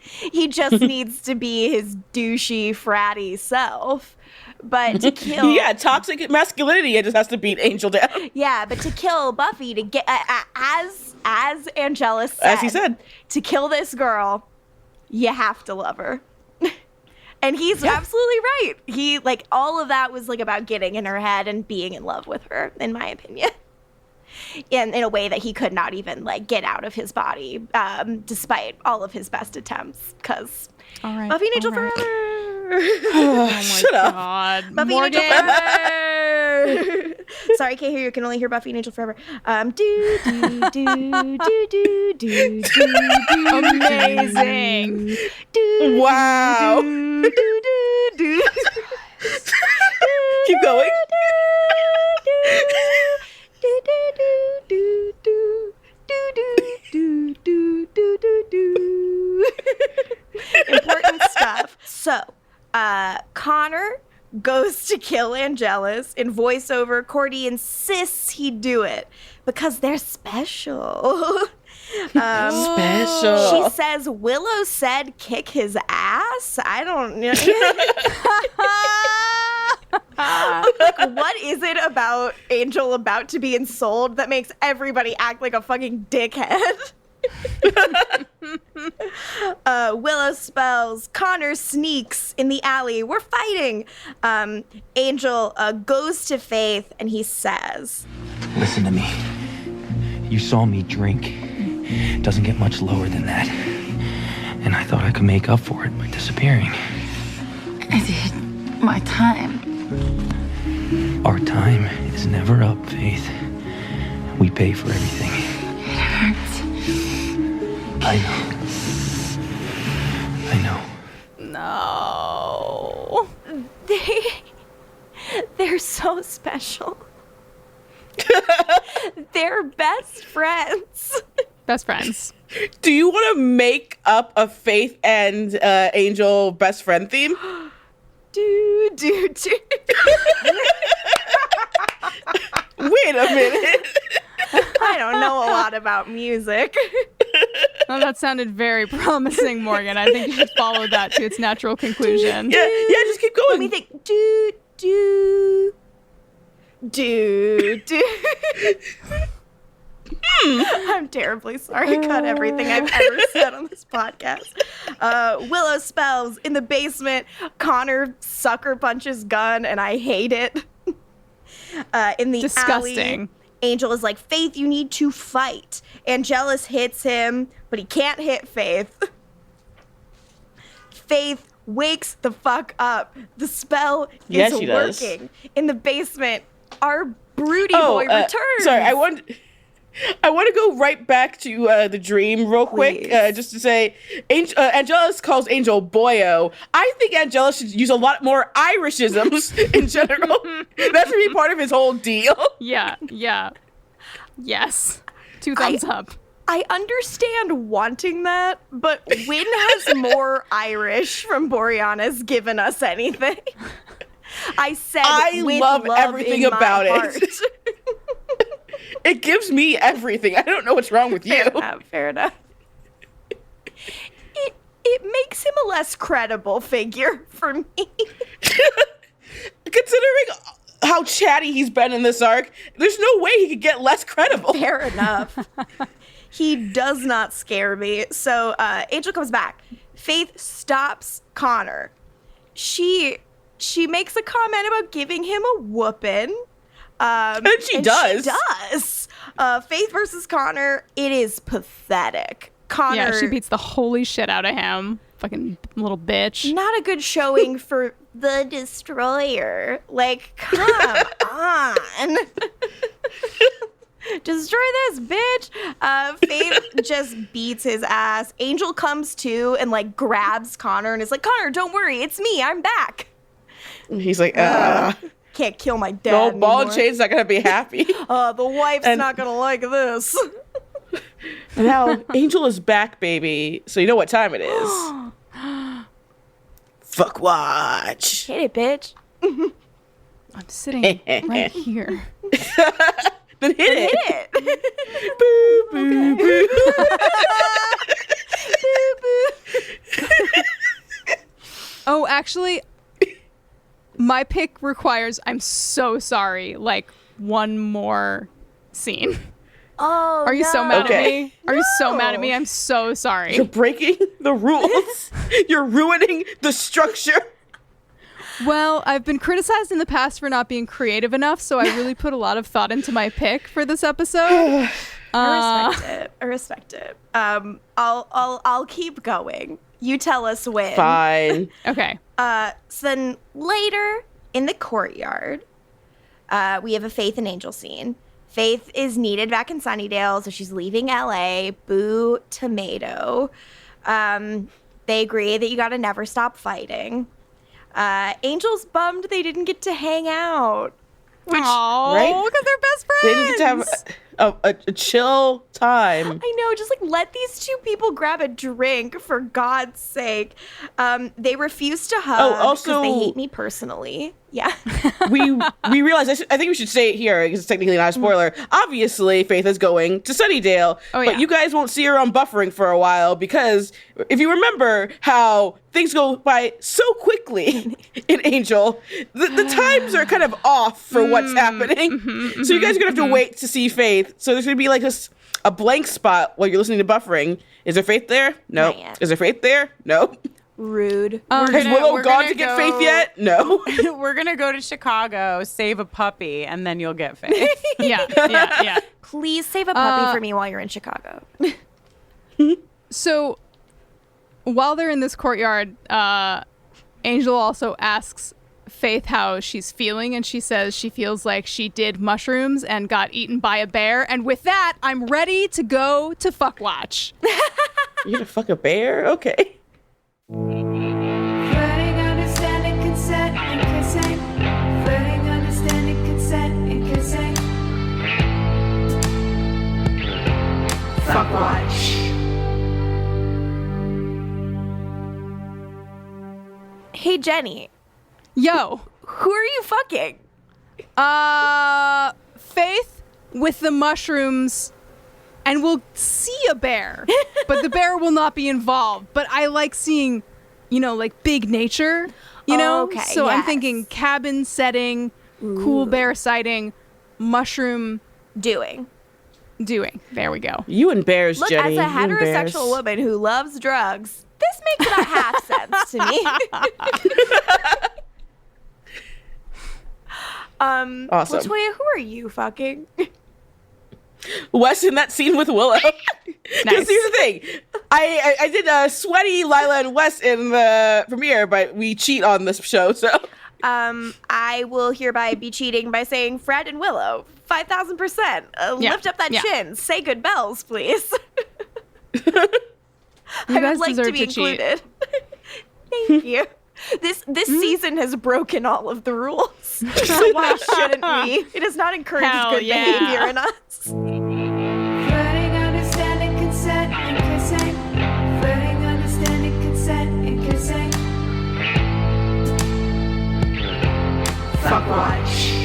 He just needs to be his douchey, fratty self. But to kill... Yeah, toxic masculinity, it just has to beat Angel down. Yeah, but to kill Buffy, to get... as Angelus said... As he said. To kill this girl, you have to love her. And he's absolutely right. He, like, all of that was, like, about getting in her head and being in love with her, in my opinion. In a way that he could not even, like, get out of his body, despite all of his best attempts. Because Buffy and Angel forever. Oh my Shut up. God. Buffy and Angel forever. Sorry, I can't hear you. I can only hear Buffy and Angel forever. Do, do, do, do, do, do, do. Amazing. Do, wow. Do, do, do, do. Keep going. Do, do, do, do, do. Do, do, do, do, do, do. Important stuff. So, Connor goes to kill Angelus. In voiceover, Cordy insists he do it because they're special. Special. She says Willow said kick his ass. I don't know. Like, what is it about Angel about to be ensouled that makes everybody act like a fucking dickhead? Willow spells. Connor sneaks in the alley. We're fighting. Angel goes to Faith and he says, Listen to me. You saw me drink. It doesn't get much lower than that. And I thought I could make up for it by disappearing. I did my time. Our time is never up, Faith. We pay for everything. It hurts. I know. No. They're so special. They're best friends. Best friends. Do you want to make up a Faith and Angel best friend theme? Do. Wait a minute. I don't know a lot about music. Oh, that sounded very promising, Morgan. I think you should follow that to its natural conclusion. Yeah, just keep going. Let me think. Do. I'm terribly sorry. Cut everything I've ever said on this podcast. Willow spells in the basement. Connor sucker punches Gunn, and I hate it. In the Disgusting. alley, Angel is like, Faith, you need to fight. Angelus hits him, but he can't hit Faith. Faith wakes the fuck up. The spell is working. In the basement, our broody boy returns. Sorry, I want to go right back to the dream real quick, just to say, Angelus calls Angel boyo. I think Angelus should use a lot more Irishisms in general. That should be part of his whole deal. Yeah. Yes. 2 thumbs up. I understand wanting that, but when has more Irish from Boreanaz given us anything? I said I love everything about it. It gives me everything. I don't know what's wrong with you. Fair enough. It makes him a less credible figure for me. Considering how chatty he's been in this arc, there's no way he could get less credible. Fair enough. He does not scare me. So Angel comes back. Faith stops Connor. She makes a comment about giving him a whooping. And she does. Faith versus Connor, it is pathetic. Connor. Yeah, she beats the holy shit out of him. Fucking little bitch. Not a good showing for the Destroyer. Like, come on. Destroy this, bitch. Faith just beats his ass. Angel comes to and, like, grabs Connor and is like, Connor, don't worry. It's me. I'm back. He's like, can't kill my dad No, anymore. Ball and Chain's not going to be happy. The wife's not going to like this. Now, Angel is back, baby. So you know what time it is. Fuck watch. Hit it, bitch. I'm sitting right here. Then hit it. Boo, boo, boo. Boo, boo. Oh, actually, my pick requires, I'm so sorry, like, one more scene. Oh, Are you so mad at me? Are you so mad at me? I'm so sorry. You're breaking the rules. You're ruining the structure. Well, I've been criticized in the past for not being creative enough, so I really put a lot of thought into my pick for this episode. I respect it. I'll keep going. You tell us when. Fine. Okay. So then later in the courtyard, we have a Faith and Angel scene. Faith is needed back in Sunnydale, so she's leaving LA. Boo tomato. They agree that you gotta never stop fighting. Angel's bummed they didn't get to hang out. Right? Because they're best friends. They didn't get to have a chill time. I know, just like let these two people grab a drink for God's sake. They refuse to hug because they hate me personally. Yeah. we realize, I think we should say it here because it's technically not a spoiler. Obviously, Faith is going to Sunnydale, but you guys won't see her on Buffering for a while because if you remember how things go by so quickly in Angel, the times are kind of off for what's happening. So you guys are going to have to wait to see Faith. So there's going to be like a blank spot while you're listening to Buffering. Is there Faith there? No. Is there Faith there? No. Rude. Has Willow gone to get Faith yet? No. We're gonna go to Chicago, save a puppy, and then you'll get Faith. Yeah. Please save a puppy for me while you're in Chicago. So while they're in this courtyard, Angel also asks Faith how she's feeling, and she says she feels like she did mushrooms and got eaten by a bear. And with that, I'm ready to go to Fuckwatch. You gonna fuck a bear? Okay. Flirting, understanding, consent, and kissing. Flirting, understanding, consent, and kissing. Fuckwatch. Hey, Jenny. Yo. Who are you fucking? Faith with the mushrooms, and we'll see a bear, but the bear will not be involved. But I like seeing, like big nature, Okay, So I'm thinking cabin setting, cool bear sighting, mushroom doing. There we go. You and bears, Look, Jenny. as a heterosexual woman who loves drugs, this makes about half sense to me. Awesome. LaToya, who are you fucking? Wes in that scene with Willow. Because here's the thing. I did sweaty Lila and Wes in the premiere, but we cheat on this show, so. I will hereby be cheating by saying Fred and Willow. 5,000%. Lift up that chin. Say good bells, please. You I guys would like deserve to be to cheat. included. Thank you. This season has broken all of the rules. So why shouldn't we? It has not encouraged good behavior in us. Flirting, understanding, consent, and kissing. Flirting, understanding, consent, and kissing. Fuckwatch.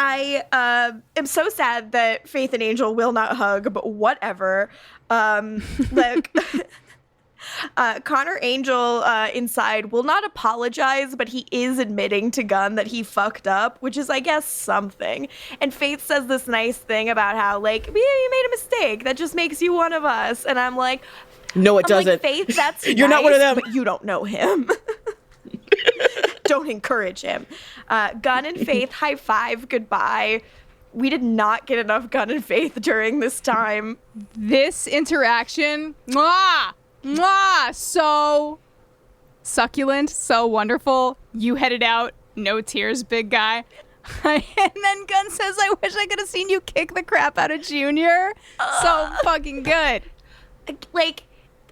I am so sad that Faith and Angel will not hug, but whatever. Like, Connor Angel inside will not apologize, but he is admitting to Gunn that he fucked up, which is, I guess, something. And Faith says this nice thing about how, like, yeah, you made a mistake. That just makes you one of us. And I'm like, no, it doesn't. Like, Faith, that's You're nice, not one of them. but you don't know him. Don't encourage him. Gunn and Faith high five goodbye. We did not get enough Gunn and Faith during this time. This interaction, so succulent, so wonderful. You headed out, no tears, big guy. And then Gunn says, I wish I could have seen you kick the crap out of Junior. So fucking good. Like,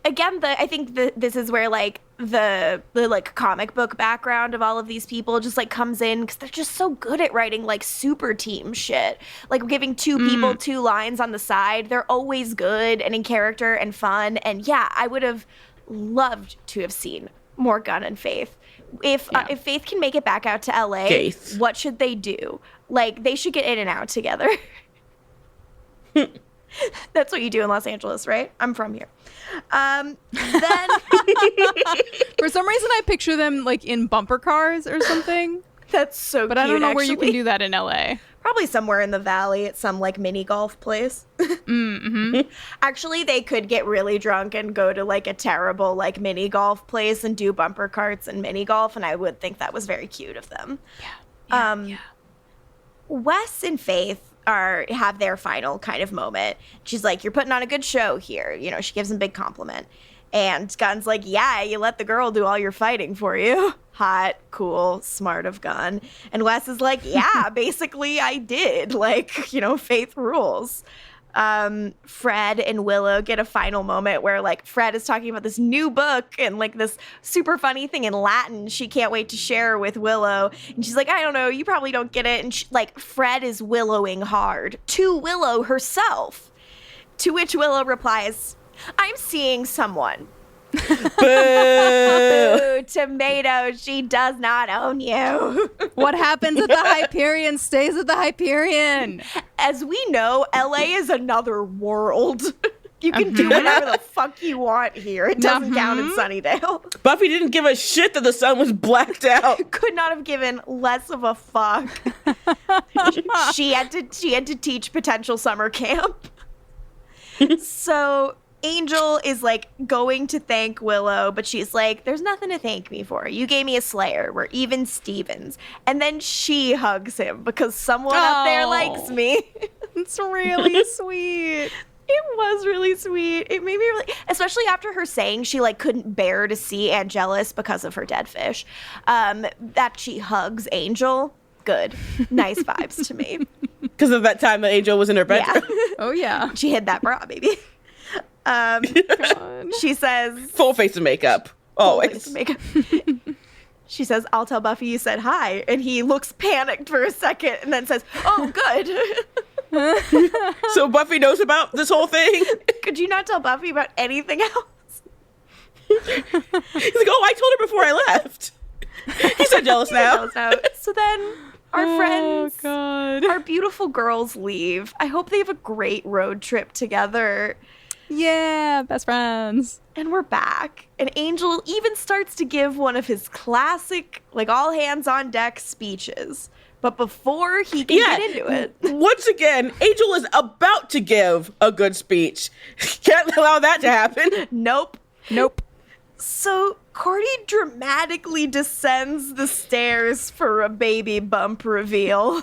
again, I think this is where, like, the like comic book background of all of these people just like comes in, because they're just so good at writing like super team shit, like giving two people 2 lines on the side. They're always good and in character and fun. And yeah, I would have loved to have seen more Gunn and Faith. If Faith can make it back out to LA, Faith. What should they do? Like, they should get in and out together. That's what you do in Los Angeles, right? I'm from here. Then for some reason I picture them like in bumper cars or something. That's so but cute, I don't know where you actually. can do that in LA. Probably somewhere in the valley at some like mini golf place. Actually, they could get really drunk and go to like a terrible like mini golf place and do bumper carts and mini golf, and I would think that was very cute of them. Yeah. Wes and Faith have their final kind of moment. She's like, you're putting on a good show here. You know, she gives him a big compliment. And Gunn's like, yeah, you let the girl do all your fighting for you. Hot, cool, smart of Gunn. And Wes is like, yeah, basically I did. Like, you know, Faith rules. Fred and Willow get a final moment where like Fred is talking about this new book and like this super funny thing in Latin she can't wait to share with Willow. And she's like, I don't know, you probably don't get it. And like Fred is willowing hard to Willow herself. To which Willow replies, I'm seeing someone. Boo! Tomato, she does not own you. What happens at the Hyperion stays at the Hyperion. As we know, LA is another world. You can do whatever the fuck you want here. It doesn't count in Sunnydale. Buffy didn't give a shit that the sun was blacked out. Could not have given less of a fuck. She had to teach potential summer camp. So Angel is like going to thank Willow, but she's like, there's nothing to thank me for. You gave me a Slayer. We're even Stevens. And then she hugs him because someone up there likes me. It's really sweet. It was really sweet. It made me really, especially after her saying she like couldn't bear to see Angelus because of her dead fish, that she hugs Angel. Good. Nice vibes to me. Because of that time that Angel was in her bedroom. Yeah. Oh, yeah. She hid that bra, baby. She says... Full face of makeup. Always. Face of makeup. She says, I'll tell Buffy you said hi. And he looks panicked for a second and then says, oh, good. So Buffy knows about this whole thing? Could you not tell Buffy about anything else? He's like, oh, I told her before I left. He's so jealous now. So then our friends, our beautiful girls leave. I hope they have a great road trip together. Yeah, best friends. And we're back. And Angel even starts to give one of his classic, like, all hands on deck speeches. But before he can get into it. Once again, Angel is about to give a good speech. Can't allow that to happen. Nope. So Cordy dramatically descends the stairs for a baby bump reveal.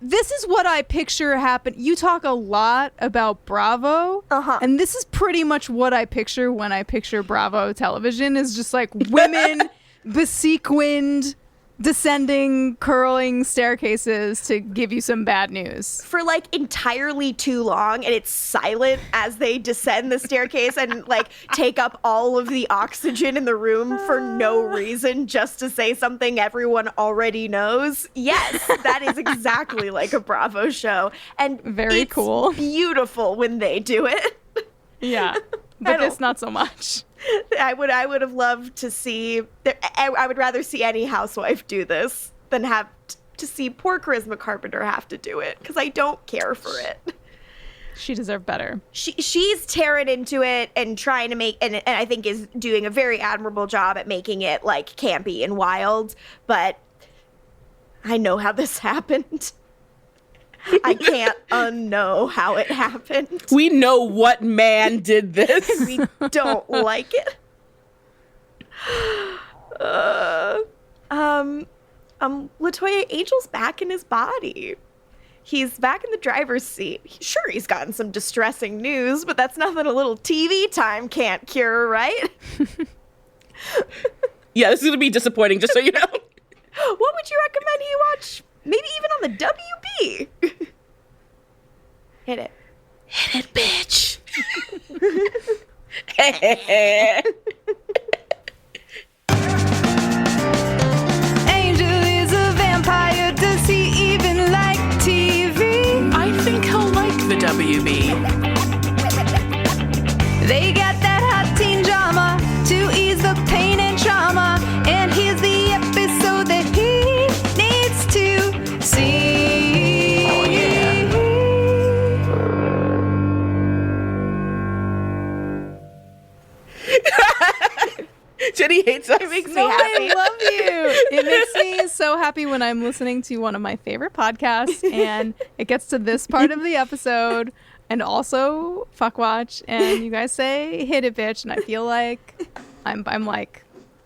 This is what I picture happen. You talk a lot about Bravo, and this is pretty much what I picture when I picture Bravo television, is just like women besequined, descending, curling staircases to give you some bad news. For like entirely too long, and it's silent as they descend the staircase and like take up all of the oxygen in the room for no reason, just to say something everyone already knows. Yes, that is exactly like a Bravo show. And very cool. Beautiful when they do it. Yeah, but this not so much. I would have loved to see. I would rather see any housewife do this than have to see poor Charisma Carpenter have to do it, because I don't care for it. She deserved better. She's tearing into it and trying to make, and I think is doing a very admirable job at making it like campy and wild. But I know how this happened. I can't unknow how it happened. We know what man did this. We don't like it. LaToya, Angel's back in his body. He's back in the driver's seat. Sure, he's gotten some distressing news, but that's nothing a little TV time can't cure, right? Yeah, this is gonna be disappointing, just so you know. What would you recommend he watch? Maybe even on the WB. Hit it. Hit it, bitch. Angel is a vampire. Does he even like TV? I think he'll like the WB. They got that hot teen drama to ease the pain and trauma. And here's the episode that he needs to see. Oh, yeah. Jenny hates us. It makes me happy. I love you. It makes me so happy when I'm listening to one of my favorite podcasts and it gets to this part of the episode and also fuck watch and you guys say hit it, bitch, and I feel like I'm like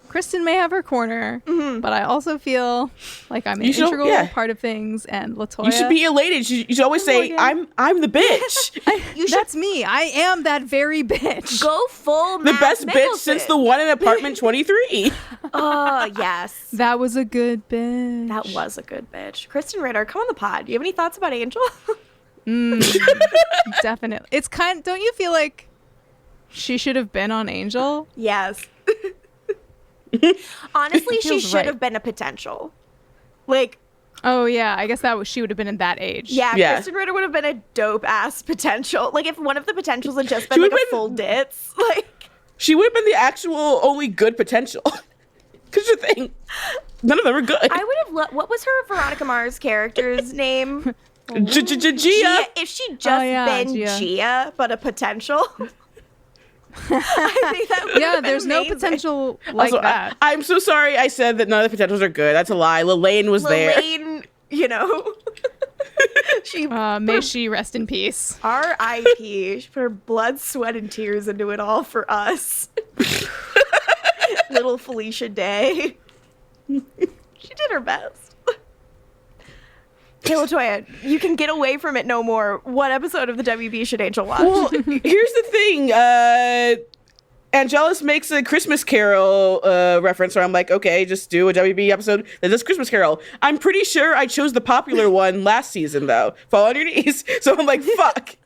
Kristen may have her corner, but I also feel like I'm an integral part of things, and LaToya. You should be elated. You should always say, "I'm the bitch." That's me. I am that very bitch. Go full the Matt best Mickelson. bitch since the one in apartment 23. Oh yes, that was a good bitch. That was a good bitch. Kristen Ritter, come on the pod. Do you have any thoughts about Angel? Definitely. It's kind. Don't you feel like she should have been on Angel? Yes. Honestly, she should have been a potential. Like, oh yeah, I guess she would have been in that age. Yeah, Kristen Ritter would have been a dope ass potential. Like if one of the potentials had just been like a full ditz, like she would have been the actual only good potential. Because the thing, none of them are good. I would have. What was her Veronica Mars character's name? Gia. If she'd just been Gia, but a potential. I think that would have been there's amazing. no potential like also, that. I'm so sorry I said that none of the potentials are good. That's a lie. Lelaine was there. Lelaine, you know. May she rest in peace. R.I.P. She put her blood, sweat, and tears into it all for us. Little Felicia Day. She did her best. Hey, LaToya, you can get away from it no more. What episode of the WB should Angel watch? Well, here's the thing. Angelus makes a Christmas Carol reference where I'm like, okay, just do a WB episode that does Christmas Carol. I'm pretty sure I chose the popular one last season, though. Fall on your knees. So I'm like, fuck.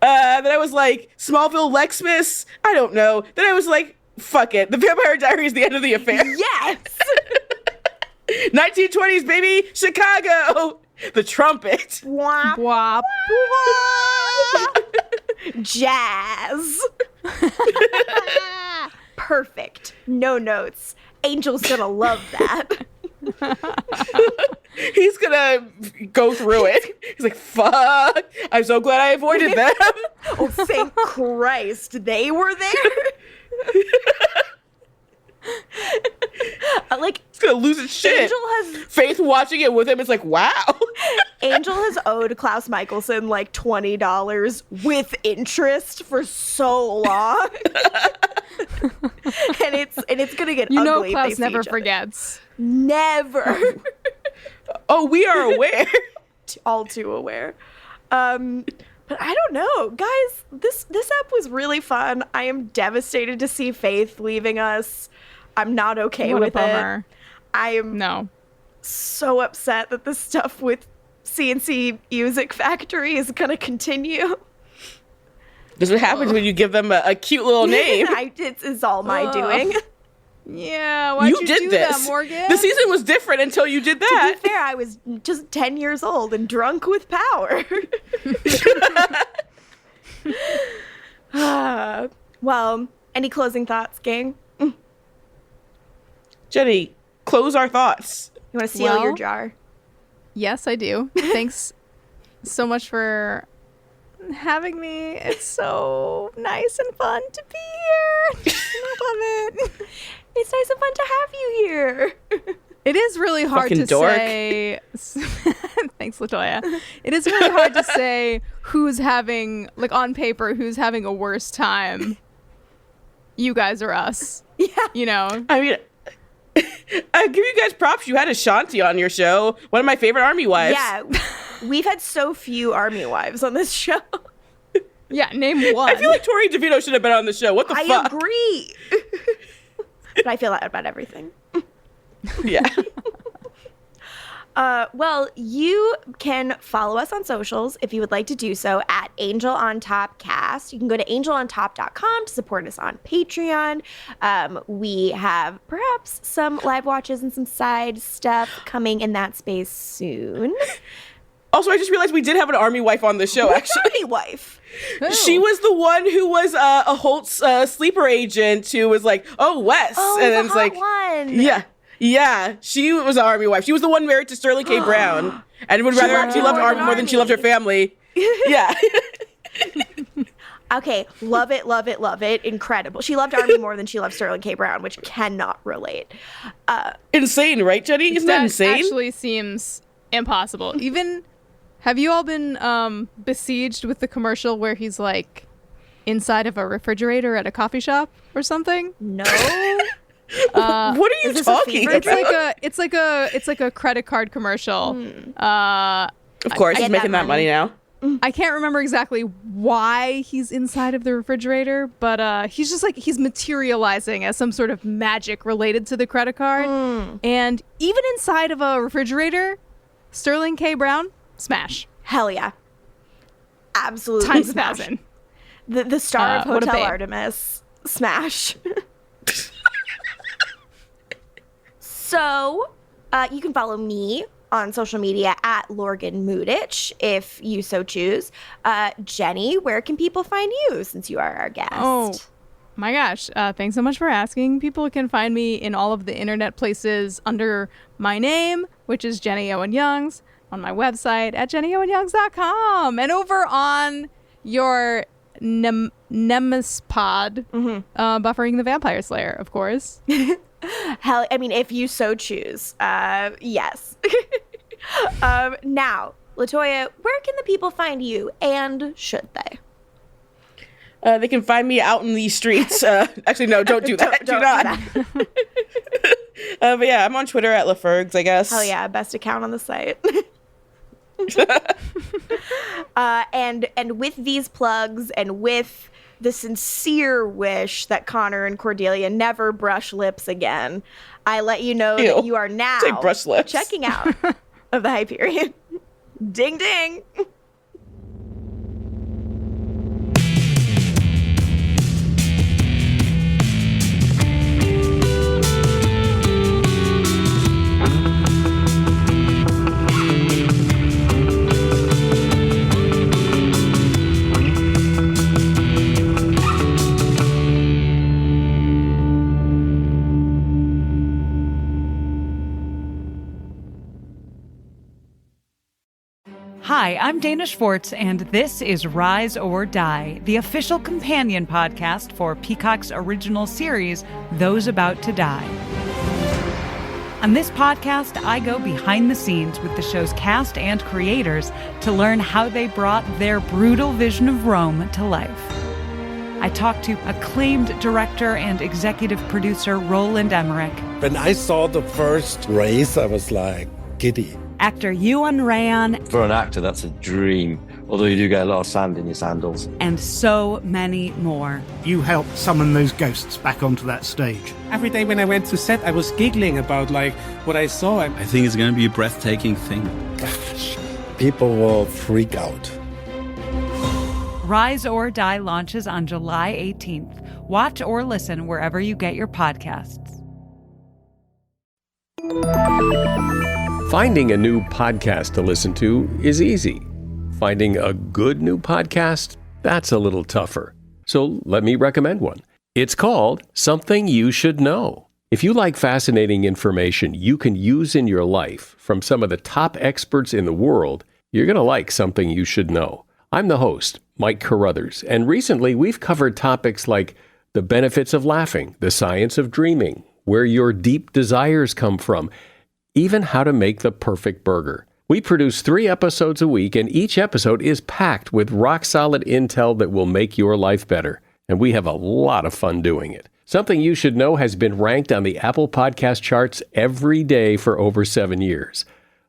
Then I was like, Smallville Lexmas? I don't know. Then I was like, fuck it. The Vampire Diaries, The End of the Affair. Yes! 1920s, baby! Chicago! The Trumpet. Wah, wah, wah. Jazz. Perfect. No notes. Angel's gonna love that. He's gonna go through it. He's like, fuck. I'm so glad I avoided them. Oh, thank Christ. They were there. Like, he's gonna lose his shit. Angel has Faith watching it with him is like, wow. Angel has owed Klaus Michelson like $20 with interest for so long. and it's gonna get you ugly. You know Klaus never forgets. Never. Oh, we are aware. All too aware. But I don't know, guys. This app was really fun. I am devastated to see Faith leaving us. I'm not okay with it. I am so upset that the stuff with CNC Music Factory is gonna continue. This is what happens when you give them a cute little name. It's all my doing. Yeah, why'd you did do this. that, Morgan? The season was different until you did that. To be fair, I was just 10 years old and drunk with power. Well, any closing thoughts, gang? Jenny, close our thoughts. You want to seal your jar? Yes, I do. Thanks so much for having me. It's so nice and fun to be here. I love it. It's nice and fun to have you here. It is really hard Fucking to dork. say. Thanks, LaToya. It is really hard to say who's having, like on paper, who's having a worse time. You guys or us. Yeah. You know? I mean, I give you guys props. You had Ashanti on your show. One of my favorite army wives. Yeah. We've had so few army wives on this show. Yeah, name one. I feel like Tori DeVito should have been on the show. What the fuck? I agree. But I feel that about everything. Yeah. Well, you can follow us on socials if you would like to do so at Angel on Top Cast. You can go to angelontop.com to support us on Patreon. We have perhaps some live watches and some side stuff coming in that space soon. Also, I just realized we did have an army wife on the show, actually. Army wife? She was the one who was a Holtz sleeper agent who was like, oh, Wes. Oh, and the then it's like, one. Yeah. Yeah, she was an army wife. She was the one married to Sterling K. Brown, and would rather she loved Army more than she loved her family. Yeah. Okay, love it, love it, love it. Incredible. She loved Army more than she loved Sterling K. Brown, which cannot relate. Insane, right, Jenny? Isn't that insane? Actually seems impossible. Even, have you all been besieged with the commercial where he's like inside of a refrigerator at a coffee shop or something? No. What are you talking about? It's like a credit card commercial. Of course, he's making that money now. I can't remember exactly why he's inside of the refrigerator, but he's just like, he's materializing as some sort of magic related to the credit card. And even inside of a refrigerator, Sterling K. Brown, smash. Hell yeah. Absolutely Times smash. 1,000. The star of what a Hotel babe. Artemis, smash. So, you can follow me on social media at Lorgan Mudich, if you so choose. Jenny, where can people find you since you are our guest? Oh, my gosh. Thanks so much for asking. People can find me in all of the internet places under my name, which is Jenny Owen Youngs, on my website at jennyowenyoungs.com, and over on your nemesis pod, Buffering the Vampire Slayer, of course. Hell, I mean, if you so choose. Yes. Now, LaToya, where can the people find you, and should they? They can find me out in these streets. Actually, no, don't do that. Do not. But yeah, I'm on Twitter at LaFergs, I guess. Hell yeah, best account on the site. And with these plugs and with the sincere wish that Connor and Cordelia never brush lips again, I let you know that you are now checking out of the Hyperion. Ding ding. Hi, I'm Dana Schwartz, and this is Rise or Die, the official companion podcast for Peacock's original series, Those About to Die. On this podcast, I go behind the scenes with the show's cast and creators to learn how they brought their brutal vision of Rome to life. I talked to acclaimed director and executive producer Roland Emmerich. When I saw the first race, I was like giddy. Actor Ewan Ryan. For an actor, that's a dream, although you do get a lot of sand in your sandals. And so many more. You helped summon those ghosts back onto that stage. Every day when I went to set, I was giggling about what I saw. I think it's going to be a breathtaking thing. People will freak out. Rise or Die launches on July 18th. Watch or listen wherever you get your podcasts. Finding a new podcast to listen to is easy. Finding a good new podcast, that's a little tougher. So let me recommend one. It's called Something You Should Know. If you like fascinating information you can use in your life from some of the top experts in the world, you're going to like Something You Should Know. I'm the host, Mike Carruthers, and recently we've covered topics like the benefits of laughing, the science of dreaming, where your deep desires come from, even how to make the perfect burger. We produce 3 episodes a week, and each episode is packed with rock-solid intel that will make your life better. And we have a lot of fun doing it. Something You Should Know has been ranked on the Apple Podcast charts every day for over 7 years.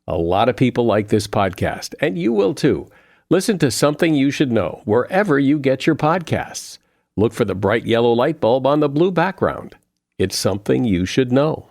A lot of people like this podcast, and you will too. Listen to Something You Should Know wherever you get your podcasts. Look for the bright yellow light bulb on the blue background. It's Something You Should Know.